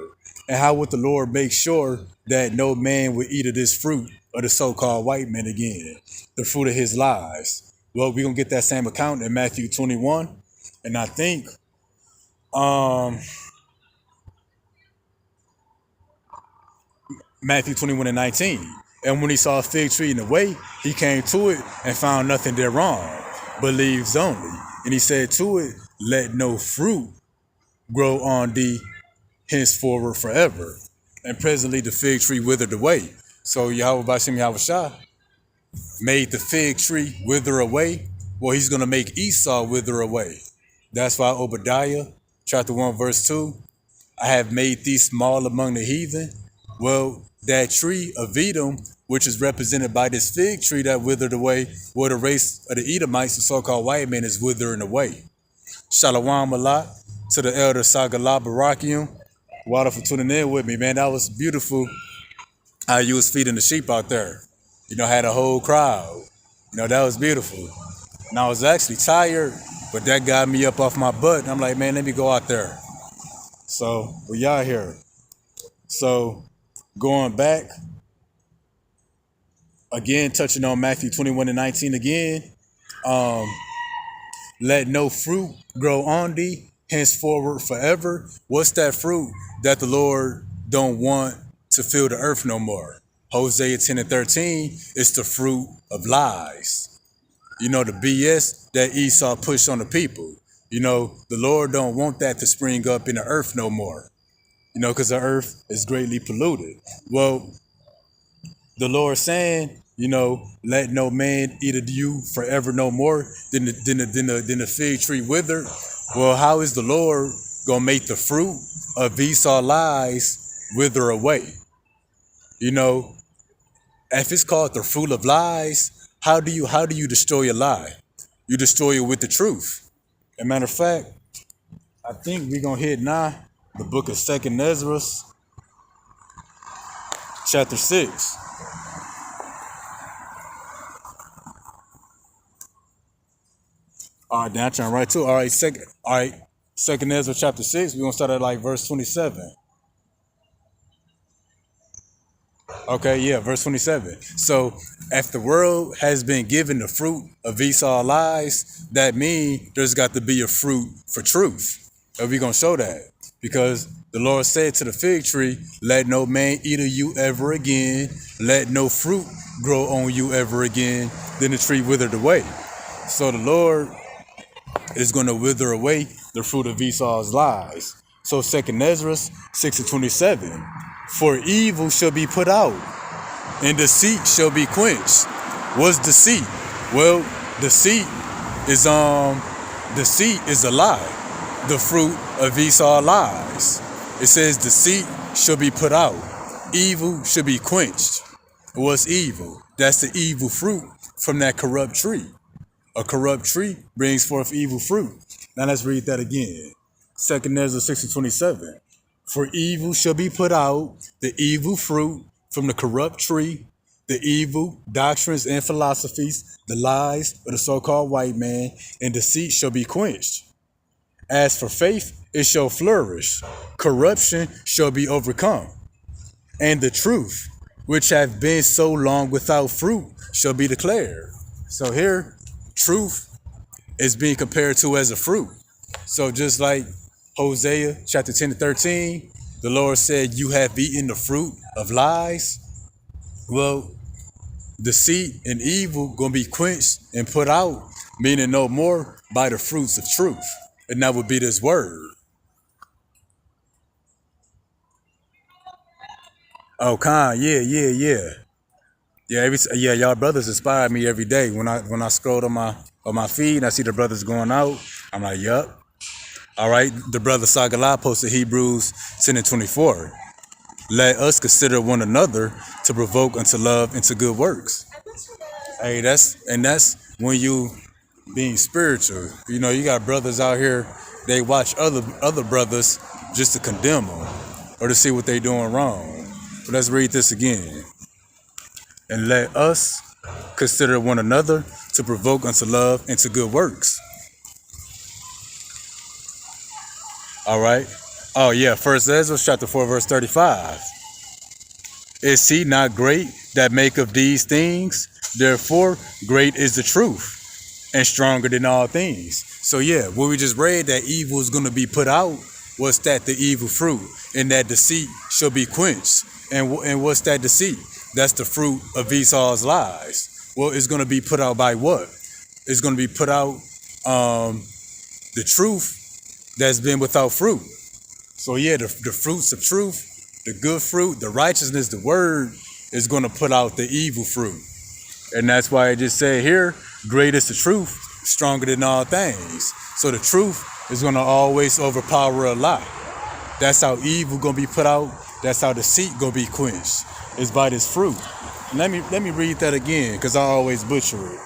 And how would the Lord make sure that no man would eat of this fruit of the so-called white man again? The fruit of his lies. Well, we're going to get that same account in Matthew 21. And I think, Matthew 21 and 19. And when he saw a fig tree in the way, he came to it and found nothing thereon, but leaves only. And he said to it, let no fruit grow on thee henceforward forever. And presently the fig tree withered away. So Yahweh Bashim Yahushua made the fig tree wither away. Well, he's going to make Esau wither away. That's why Obadiah, chapter 1, verse 2, I have made thee small among the heathen. Well, that tree of Edom, which is represented by this fig tree that withered away, well, the race of the Edomites, the so-called white men, is withering away. Shalom Allah to the elder Sagala Barakium. Water for tuning in with me, man. That was beautiful how you was feeding the sheep out there. Had a whole crowd. That was beautiful. And I was actually tired, but that got me up off my butt. I'm like, man, let me go out there. So we out here. So going back, again, touching on Matthew 21:19 again. Let no fruit grow on thee henceforward forever. What's that fruit that the Lord don't want to fill the earth no more? Hosea 10:13 is the fruit of lies. The BS that Esau pushed on the people. The Lord don't want that to spring up in the earth no more. Because the earth is greatly polluted. Well, the Lord saying, let no man eat of you forever no more, than the fig tree wither. Well, how is the Lord gonna make the fruit of Esau lies wither away? If it's called the fruit of lies, how do you destroy a lie? You destroy it with the truth. As a matter of fact, I think we're gonna hit now the book of 2nd Ezra, chapter 6. All right, now I'm trying right to it. All right, 2nd Ezra chapter 6. We're gonna start at like verse 27. Okay, yeah, verse 27. So if the world has been given the fruit of Esau lies, that means there's got to be a fruit for truth. And we're gonna show that. Because the Lord said to the fig tree, let no man eat of you ever again, let no fruit grow on you ever again. Then the tree withered away. So the Lord is going to wither away the fruit of Esau's lies. So 2nd Ezra 6:27, for evil shall be put out, and deceit shall be quenched. What's deceit? Well, deceit is a lie. The fruit of Esau's lies. It says deceit shall be put out. Evil should be quenched. What's evil? That's the evil fruit from that corrupt tree. A corrupt tree brings forth evil fruit. Now let's read that again. 2nd Ezra 6:27. For evil shall be put out, the evil fruit from the corrupt tree, the evil doctrines and philosophies, the lies of the so-called white man, and deceit shall be quenched. As for faith, it shall flourish. Corruption shall be overcome. And the truth, which hath been so long without fruit, shall be declared. So here, truth is being compared to as a fruit. So just like Hosea chapter 10:13, the Lord said, you have eaten the fruit of lies. Well, deceit and evil gonna be quenched and put out, meaning no more, by the fruits of truth. And that would be this word. Oh, Khan, yeah. Yeah, y'all brothers inspire me every day. When I scroll on my feed and I see the brothers going out, I'm like, yup. All right, the brother Sagala posted Hebrews 10:24. Let us consider one another to provoke unto love and to good works. Hey, that's when you being spiritual. You got brothers out here, they watch other brothers just to condemn them or to see what they doing wrong. But let's read this again. And let us consider one another to provoke unto love and to good works. All right. Oh yeah, 1st Ezra chapter 4 verse 35. Is he not great that maketh these things? Therefore, great is the truth, and stronger than all things. So yeah, what we just read, that evil is going to be put out. What's that? The evil fruit, and that deceit shall be quenched. And what's that deceit? That's the fruit of Esau's lies. Well, it's going to be put out by what? It's going to be put out the truth that's been without fruit. So yeah, the fruits of truth, the good fruit, the righteousness, the word is going to put out the evil fruit. And that's why I just said here, great is the truth, stronger than all things. So the truth is going to always overpower a lie. That's how evil going to be put out. That's how deceit going to be quenched. It's by this fruit. Let me read that again, because I always butcher it.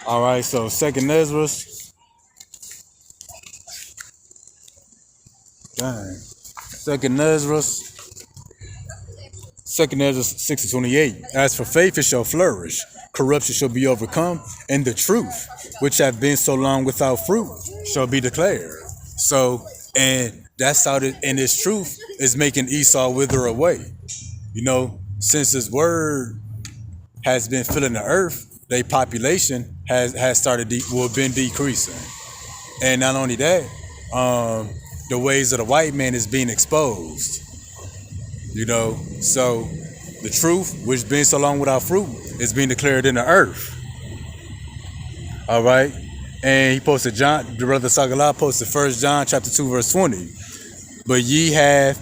All right, so Second Ezra. Dang. Second Ezra 6:28. As for faith, it shall flourish. Corruption shall be overcome, and the truth, which have been so long without fruit, shall be declared. So, and that's how and this truth is making Esau wither away. You know, since his word has been filling the earth, their population has started been decreasing. And not only that, the ways of the white man is being exposed. You know, so the truth, which been so long without fruit, is being declared in the earth. All right. And he posted the brother Sagala posted 1 John chapter 2, verse 20. But ye have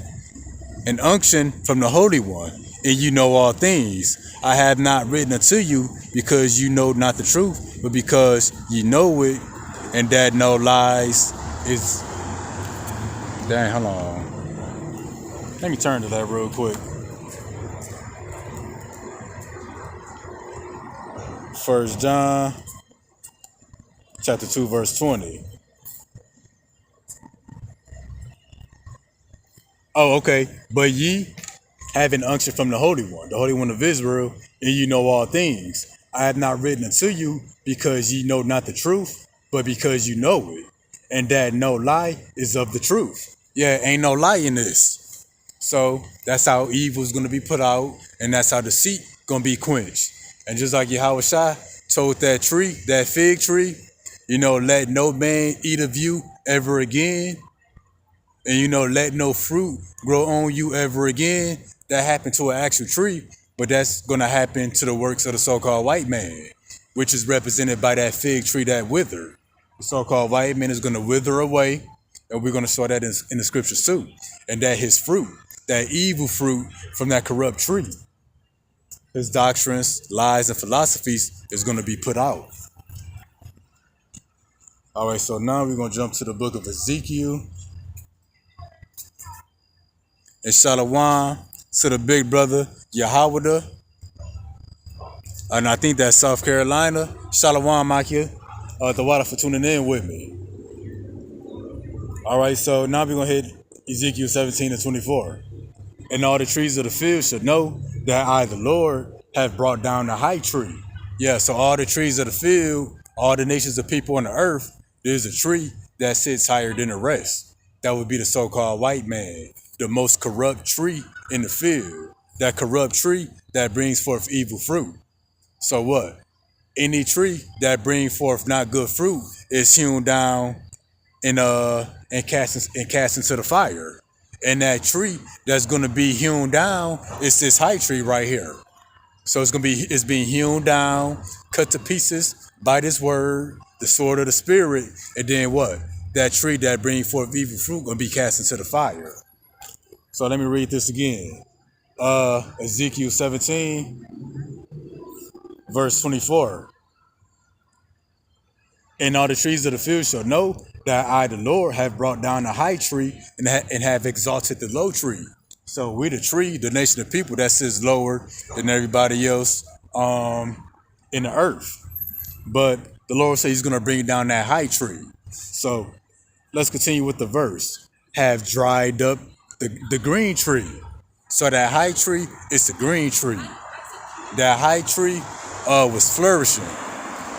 an unction from the Holy One, and you know all things. I have not written unto you because you know not the truth, but because you know it, and that no lies is. Dang, hold on. Let me turn to that real quick. 1 John chapter 2, verse 20. Oh, okay. But ye have an unction from the Holy One of Israel, and you know all things. I have not written unto you because ye know not the truth, but because you know it, and that no lie is of the truth. Yeah, ain't no lie in this. So that's how evil is going to be put out, and that's how deceit going to be quenched. And just like Yahushua told that fig tree, you know, let no man eat of you ever again. And, you know, let no fruit grow on you ever again. That happened to an actual tree, but that's going to happen to the works of the so-called white man, which is represented by that fig tree that withered. The so-called white man is going to wither away, and we're going to show that in the scriptures too. And that his fruit, that evil fruit from that corrupt tree, his doctrines, lies, and philosophies is going to be put out. All right, so now we're going to jump to the book of Ezekiel. And Shalom to the big brother Yahweh. And I think that's South Carolina. Shalom, Makia. The water for tuning in with me. All right, so now we're going to hit Ezekiel 17:24. And all the trees of the field should know that I, the Lord, have brought down the high tree. Yeah, so all the trees of the field, all the nations of people on the earth, there's a tree that sits higher than the rest. That would be the so-called white man, the most corrupt tree in the field. That corrupt tree that brings forth evil fruit. So what? Any tree that brings forth not good fruit is hewn down and cast into the fire. And that tree that's going to be hewn down is this high tree right here. So it's being hewn down, cut to pieces by this word, the sword of the spirit, and then what? That tree that brings forth evil fruit going to be cast into the fire. So let me read this again. Ezekiel 17, verse 24. And all the trees of the field shall know that I, the Lord, have brought down the high tree and have exalted the low tree. So we the tree, the nation of people that sits lower than everybody else in the earth. But the Lord says he's going to bring down that high tree. So let's continue with the verse. Have dried up the green tree. So that high tree is the green tree. That high tree was flourishing.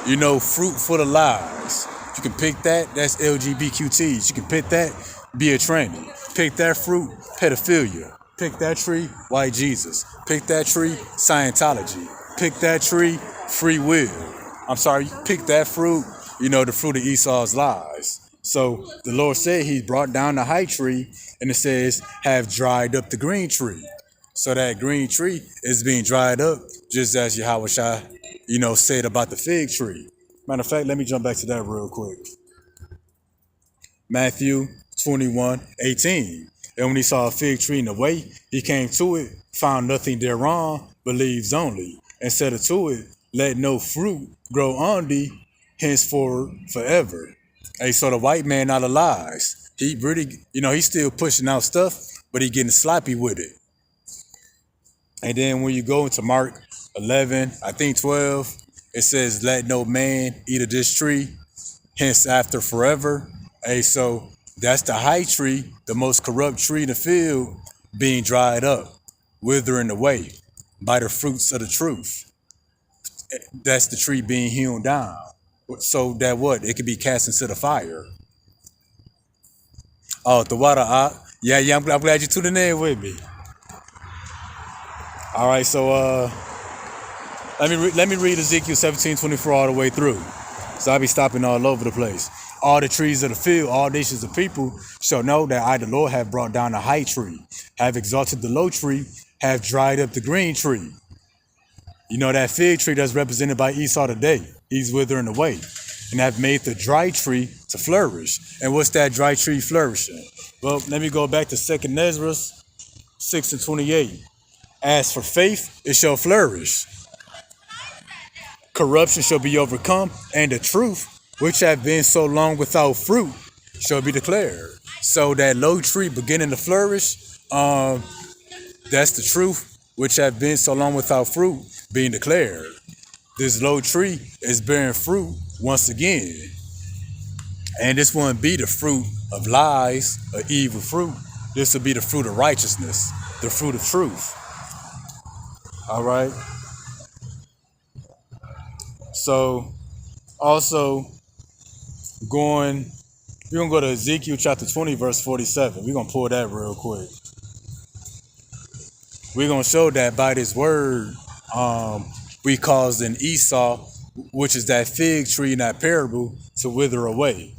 You know, fruit full of lies. You can pick that, that's LGBTQTs. You can pick that, be a tranny. Pick that fruit, pedophilia. Pick that tree, white Jesus. Pick that tree, Scientology. Pick that tree, free will. I'm sorry, pick that fruit, you know, the fruit of Esau's lies. So the Lord said he brought down the high tree, and it says, have dried up the green tree. So that green tree is being dried up, just as Yahushua, you know, said about the fig tree. Matter of fact, let me jump back to that real quick. Matthew 21:18. And when he saw a fig tree in the way, he came to it, found nothing thereon, but leaves only, and said unto it, let no fruit grow on thee henceforward forever. Hey, so the white man not a lies. He really, he's still pushing out stuff, but he getting sloppy with it. And then when you go into Mark 11, I think 12, it says, let no man eat of this tree, hence after forever. Hey, so that's the high tree, the most corrupt tree in the field, being dried up, withering away by the fruits of the truth. That's the tree being hewn down. So that what? It could be cast into the fire. Oh, the water. Yeah, I'm glad you tuned in with me. All right, so let me read Ezekiel 17:24 all the way through. So I'll be stopping all over the place. All the trees of the field, all nations of people shall know that I, the Lord, have brought down the high tree, have exalted the low tree, have dried up the green tree. You know that fig tree that's represented by Esau today, he's withering away, and have made the dry tree to flourish. And what's that dry tree flourishing? Well, let me go back to 2nd Ezra 6:28. As for faith, it shall flourish. Corruption shall be overcome, and the truth, which have been so long without fruit, shall be declared. So that low tree beginning to flourish, that's the truth, which have been so long without fruit, being declared. This low tree is bearing fruit once again. And this won't be the fruit of lies, or evil fruit. This will be the fruit of righteousness, the fruit of truth. All right. So, also, we're going to go to Ezekiel chapter 20, verse 47. We're going to pull that real quick. We're going to show that by this word, we caused an Esau, which is that fig tree in that parable, to wither away.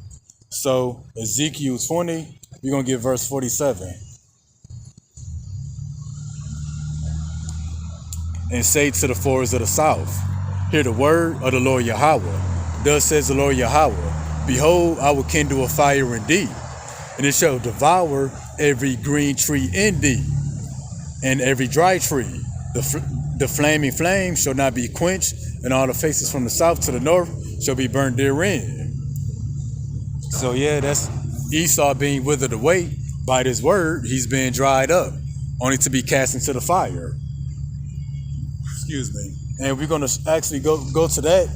So, Ezekiel 20, we're going to get verse 47. And say to the forests of the south, hear the word of the Lord Yahweh. Thus says the Lord Yahweh, behold, I will kindle a fire in thee, and it shall devour every green tree in thee, and every dry tree. The flaming flame shall not be quenched, and all the faces from the south to the north shall be burned therein. So yeah, that's Esau being withered away by this word. He's being dried up, only to be cast into the fire. Excuse me. And we're going to actually go to that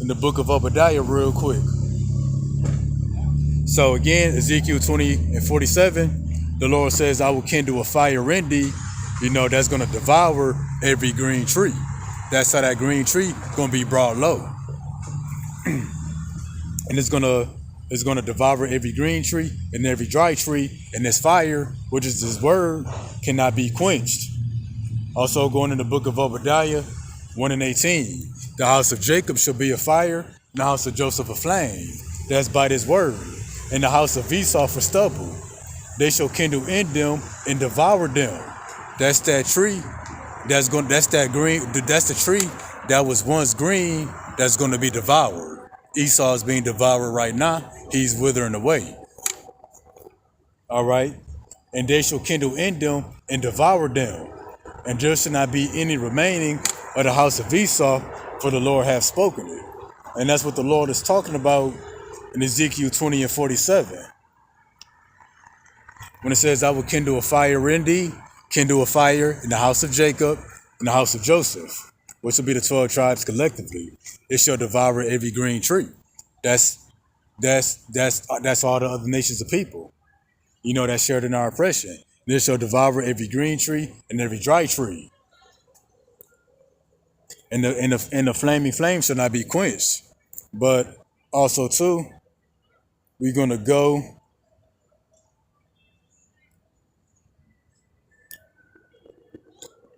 in the book of Obadiah real quick. So again, Ezekiel 20:47, the Lord says, I will kindle a fire in thee. That's going to devour every green tree. That's how that green tree going to be brought low. And it's going to devour every green tree and every dry tree. And this fire, which is this word, cannot be quenched. Also going in the book of Obadiah 1:18, the house of Jacob shall be a fire, and the house of Joseph a flame. That's by this word. And the house of Esau for stubble. They shall kindle in them and devour them. That's that tree. That's the tree that was once green that's going to be devoured. Esau is being devoured right now. He's withering away. All right. And they shall kindle in them and devour them. And there shall not be any remaining of the house of Esau, for the Lord hath spoken it. And that's what the Lord is talking about in Ezekiel 20:47. When it says, I will kindle a fire in thee, kindle a fire in the house of Jacob, in the house of Joseph, which will be the 12 tribes collectively. It shall devour every green tree. That's all the other nations of people, that shared in our oppression. They shall devour every green tree and every dry tree. And the flaming flame shall not be quenched. But also too, we're gonna go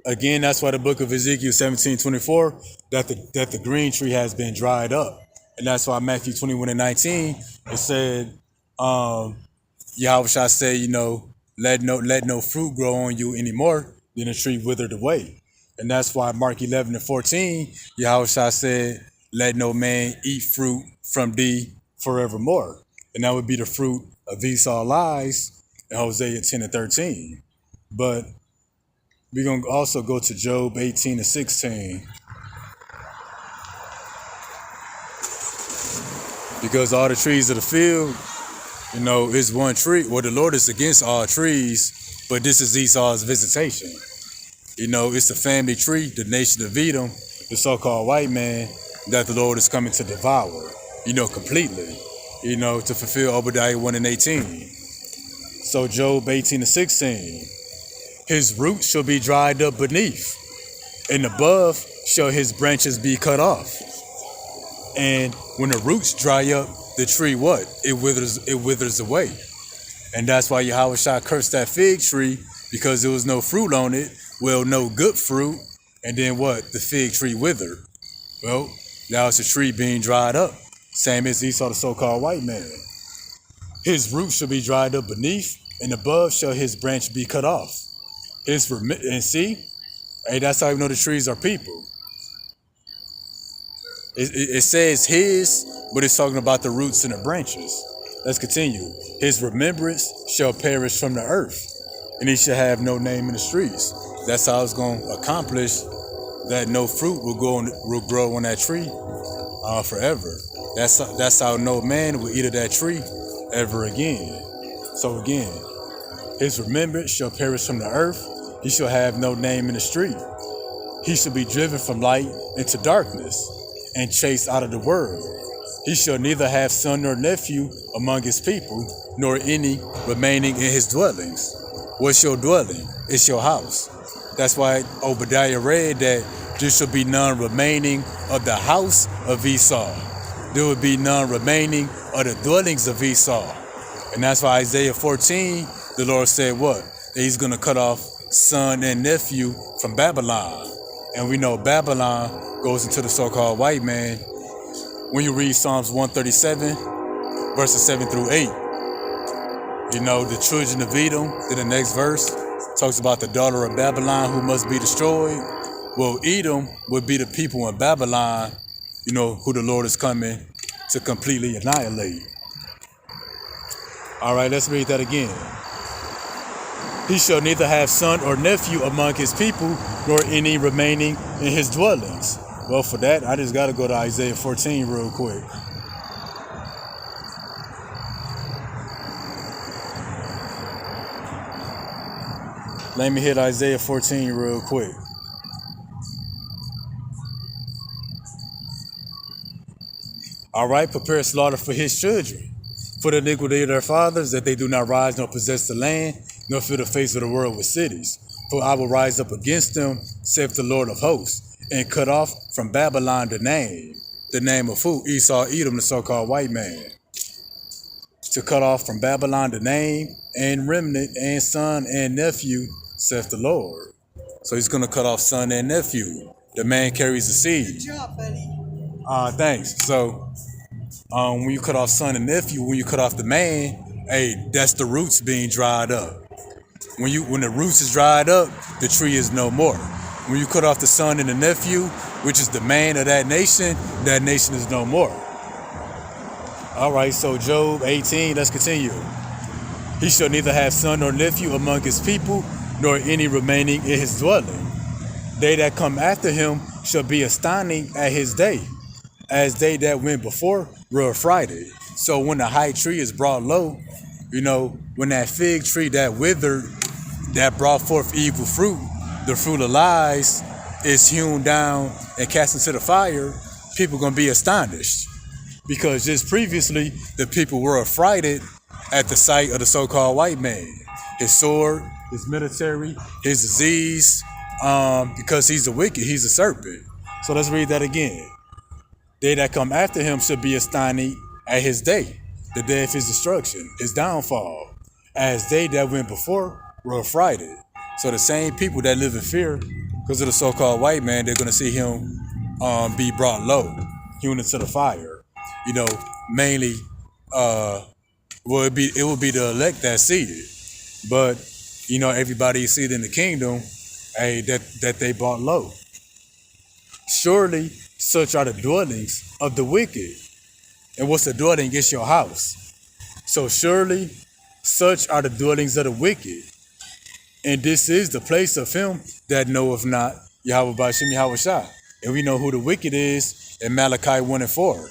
again. That's why the book of Ezekiel 17:24, that the green tree has been dried up. And that's why Matthew 21:19, it said, Yahweh shall say, let no fruit grow on you anymore, then the tree withered away. And that's why Mark 11:14, Yahweh shall said, let no man eat fruit from thee forevermore. And that would be the fruit of Esau lies in Hosea 10 and 13. But we're going to also go to Job 18 and 16. Because all the trees of the field, is one tree. Well, the Lord is against all trees, but this is Esau's visitation. It's the family tree, the nation of Edom, the so-called white man that the Lord is coming to devour, completely, to fulfill Obadiah 1 and 18. So Job 18 and 16, his roots shall be dried up beneath, and above shall his branches be cut off. And when the roots dry up, the tree what? It withers away. And that's why Yahweh cursed that fig tree, because there was no fruit on it. Well, no good fruit. And then what? The fig tree withered. Well, that was the tree being dried up. Same as Esau, the so-called white man. His roots shall be dried up beneath, and above shall his branch be cut off. And see, hey, that's how you know the trees are people. It says his, but it's talking about the roots and the branches. Let's continue. His remembrance shall perish from the earth, and he shall have no name in the streets. That's how it's going to accomplish that no fruit will grow on that tree forever. That's how no man will eat of that tree ever again. So again, his remembrance shall perish from the earth. He shall have no name in the street. He shall be driven from light into darkness and chased out of the world. He shall neither have son nor nephew among his people, nor any remaining in his dwellings. What's your dwelling? It's your house. That's why Obadiah read that there shall be none remaining of the house of Esau. There will be none remaining of the dwellings of Esau. And that's why Isaiah 14, the Lord said what? That he's going to cut off son and nephew from Babylon. And we know Babylon goes into the so-called white man. When you read Psalms 137, verses 7 through 8, the children of Edom, in the next verse, talks about the daughter of Babylon who must be destroyed. Well, Edom would be the people in Babylon, who the Lord is coming to completely annihilate. All right, let's read that again. He shall neither have son or nephew among his people, nor any remaining in his dwellings. Well, for that, I just got to go to Isaiah 14 real quick. Let me hit Isaiah 14 real quick. All right, prepare slaughter for his children, for the iniquity of their fathers, that they do not rise nor possess the land, nor fill the face of the world with cities. For I will rise up against them, saith the Lord of hosts, and cut off from Babylon the name of who? Esau, Edom, the so-called white man. To cut off from Babylon the name, and remnant, and son, and nephew, saith the Lord. So he's going to cut off son and nephew. The man carries the seed. Good job, buddy. Thanks. So when you cut off son and nephew, when you cut off the man, hey, that's the roots being dried up. When the roots is dried up, the tree is no more. When you cut off the son and the nephew, which is the man of that nation is no more. All right, so Job 18, let's continue. He shall neither have son nor nephew among his people, nor any remaining in his dwelling. They that come after him shall be astounding at his day, as they that went before were affrighted. So when the high tree is brought low, when that fig tree that withered, that brought forth evil fruit, the fruit of lies, is hewn down and cast into the fire, people going to be astonished. Because just previously, the people were affrighted at the sight of the so-called white man. His sword, his military, his disease, because he's a wicked, he's a serpent. So let's read that again. They that come after him should be astonished at his day, the day of his destruction, his downfall, as they that went before were affrighted. So the same people that live in fear because of the so-called white man, they're going to see him be brought low, hewn into the fire. Mainly, it will be the elect that seated. But, everybody seated in the kingdom, hey, that they brought low. Surely such are the dwellings of the wicked. And what's the dwelling? It's your house. So surely such are the dwellings of the wicked, and this is the place of him that knoweth not Yahweh Bashim Yahweh Shah. And we know who the wicked is in Malachi 1 and 4.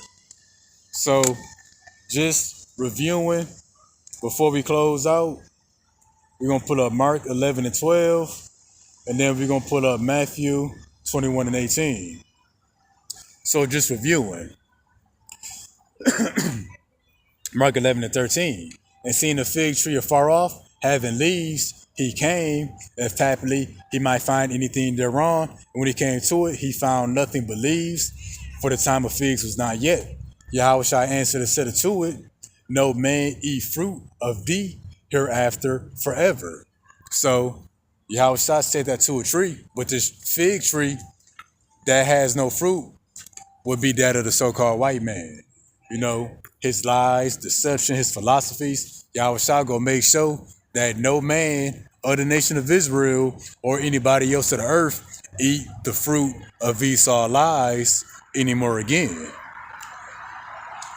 So just reviewing before we close out, we're going to pull up Mark 11 and 12, and then we're going to pull up Matthew 21 and 18. So just reviewing. Mark 11 and 13. And seeing a fig tree afar off, having leaves, he came, if haply he might find anything thereon. And when he came to it, he found nothing but leaves, for the time of figs was not yet. Yahushua answered and said unto it, no man eat fruit of thee hereafter forever. So Yahushua said that to a tree, but this fig tree that has no fruit would be that of the so-called white man. You know, his lies, deception, his philosophies. Yahushua gonna make sure that no man of the nation of Israel or anybody else of the earth eat the fruit of Esau's lies anymore again.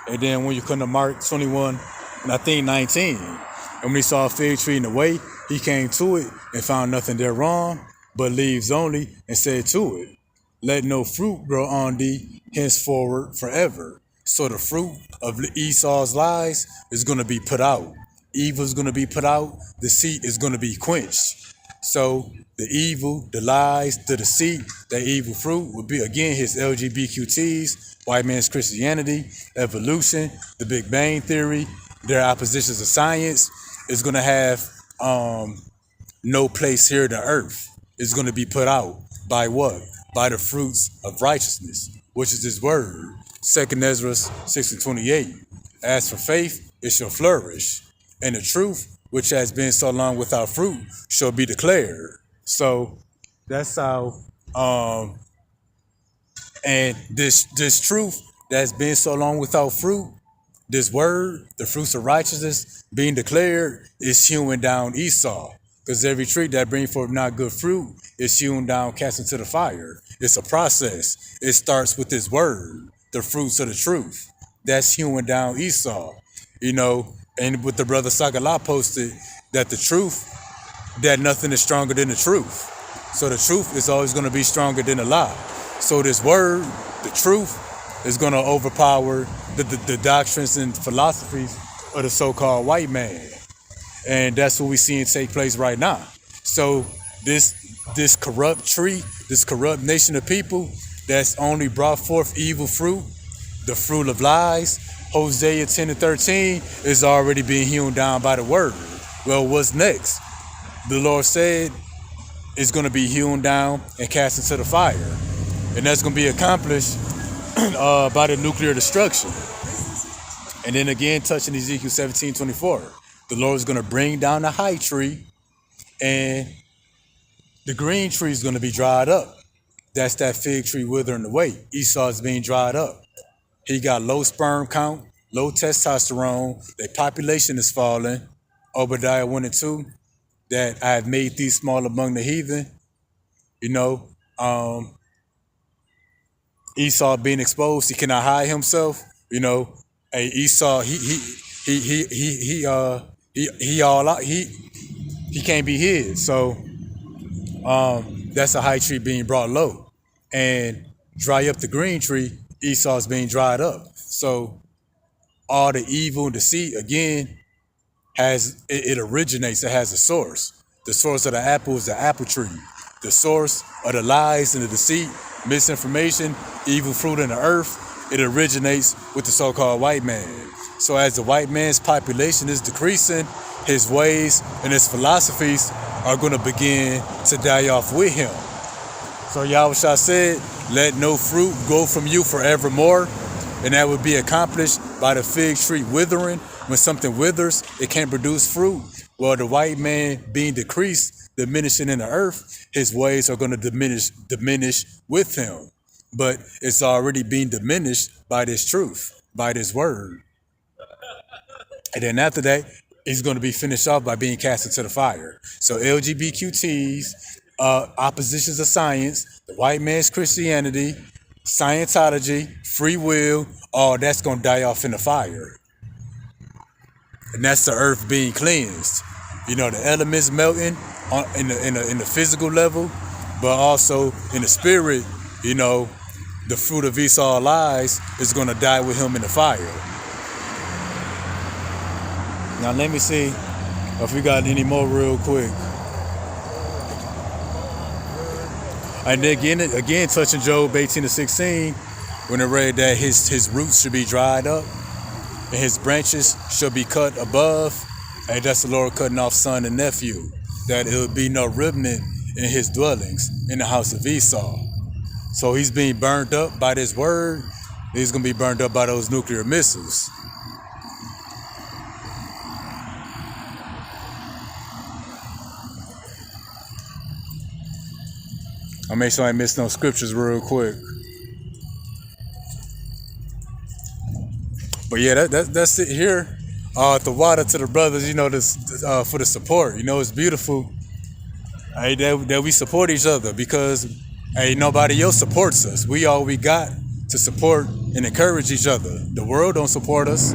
And then when you come to Mark 21, and I think 19, and when he saw a fig tree in the way, he came to it and found nothing thereon, but leaves only, and said to it, let no fruit grow on thee henceforward forever. So the fruit of Esau's lies is going to be put out. Evil is going to be put out. Deceit is going to be quenched. So the evil, the lies, the deceit, that evil fruit would be, again, his LGBTQTs, white man's Christianity, evolution, the Big Bang Theory, their oppositions of science is going to have no place here to earth. It's going to be put out by what? By the fruits of righteousness, which is his word. 2nd Ezra 6 and 28. As for faith, it shall flourish, and the truth, which has been so long without fruit, shall be declared. So that's how, and this truth that's been so long without fruit, this word, the fruits of righteousness being declared, is hewing down Esau. Because every tree that brings forth not good fruit is hewn down, cast into the fire. It's a process. It starts with this word, the fruits of the truth. That's hewing down Esau. You know, and with the brother Sagala posted that the truth, that nothing is stronger than the truth. So the truth is always going to be stronger than a lie. So this word, the truth, is going to overpower the doctrines and philosophies of the so-called white man. And that's what we're seeing take place right now. So this corrupt tree, this corrupt nation of people that's only brought forth evil fruit, the fruit of lies, Hosea 10 and 13 is already being hewn down by the word. Well, what's next? The Lord said it's going to be hewn down and cast into the fire. And that's going to be accomplished by the nuclear destruction. And then again, touching Ezekiel 17:24, the Lord is going to bring down the high tree and the green tree is going to be dried up. That's that fig tree withering away. Esau is being dried up. He got low sperm count, low testosterone. Their population is falling. Obadiah 1 and 2, that I have made thee small among the heathen. You know, Esau being exposed, he cannot hide himself. You know, hey, Esau, he all out. He can't be hid. So that's a high tree being brought low, and dry up the green tree. Esau's being dried up. So all the evil and deceit, again, it originates, it has a source. The source of the apple is the apple tree. The source of the lies and the deceit, misinformation, evil fruit in the earth, it originates with the so-called white man. So as the white man's population is decreasing, his ways and his philosophies are going to begin to die off with him. So Yahushua said, let no fruit go from you forevermore. And that would be accomplished by the fig tree withering. When something withers, it can't produce fruit. Well, the white man being decreased, diminishing in the earth, his ways are going to diminish with him. But it's already being diminished by this truth, by this word. And then after that, he's going to be finished off by being cast into the fire. So LGBTQTs, oppositions of science, the white man's Christianity, Scientology, free will, all that's going to die off in the fire. and that's the earth being cleansed. You know, the elements melting in the physical level, but also in the spirit. You know, the fruit of Esau lies is going to die with him in the fire. Now let me see if we got any more real quick. And then again, touching Job 18-16, when it read that his roots should be dried up and his branches shall be cut above, and that's the Lord cutting off son and nephew, that it would be no remnant in his dwellings in the house of Esau. So he's being burned up by this word. He's going to be burned up by those nuclear missiles. I'll make sure I ain't miss no scriptures real quick. But yeah, that's it here. The water to the brothers, you know, this for the support. You know, it's beautiful. Hey, that we support each other because hey, nobody else supports us. We all we got to support and encourage each other. The world don't support us.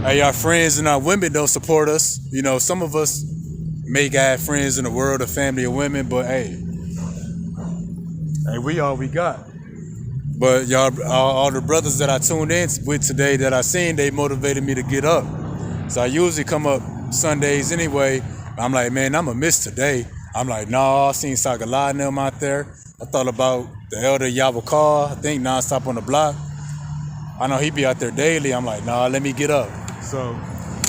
Hey, our friends and our women don't support us. You know, some of us may have friends in the world, a family of women, but hey, we all we got. But y'all, all the brothers that I tuned in with today that I seen, they motivated me to get up. So I usually come up Sundays anyway. I'm like, man, I'm going to miss today. I'm like, nah, I seen Sagalai and them out there. I thought about the elder Yavakar, I think nonstop on the block. I know he be out there daily. I'm like, nah, let me get up. So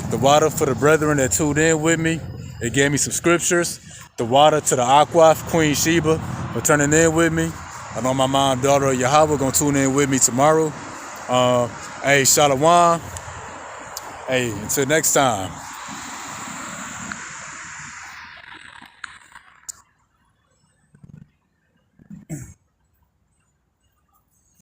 the water for the brethren that tuned in with me, it gave me some scriptures. The water to the Aqua, Queen Sheba, for turning in with me. I know my mom, daughter Yahweh, gonna tune in with me tomorrow. Hey, Shalom. Hey, until next time.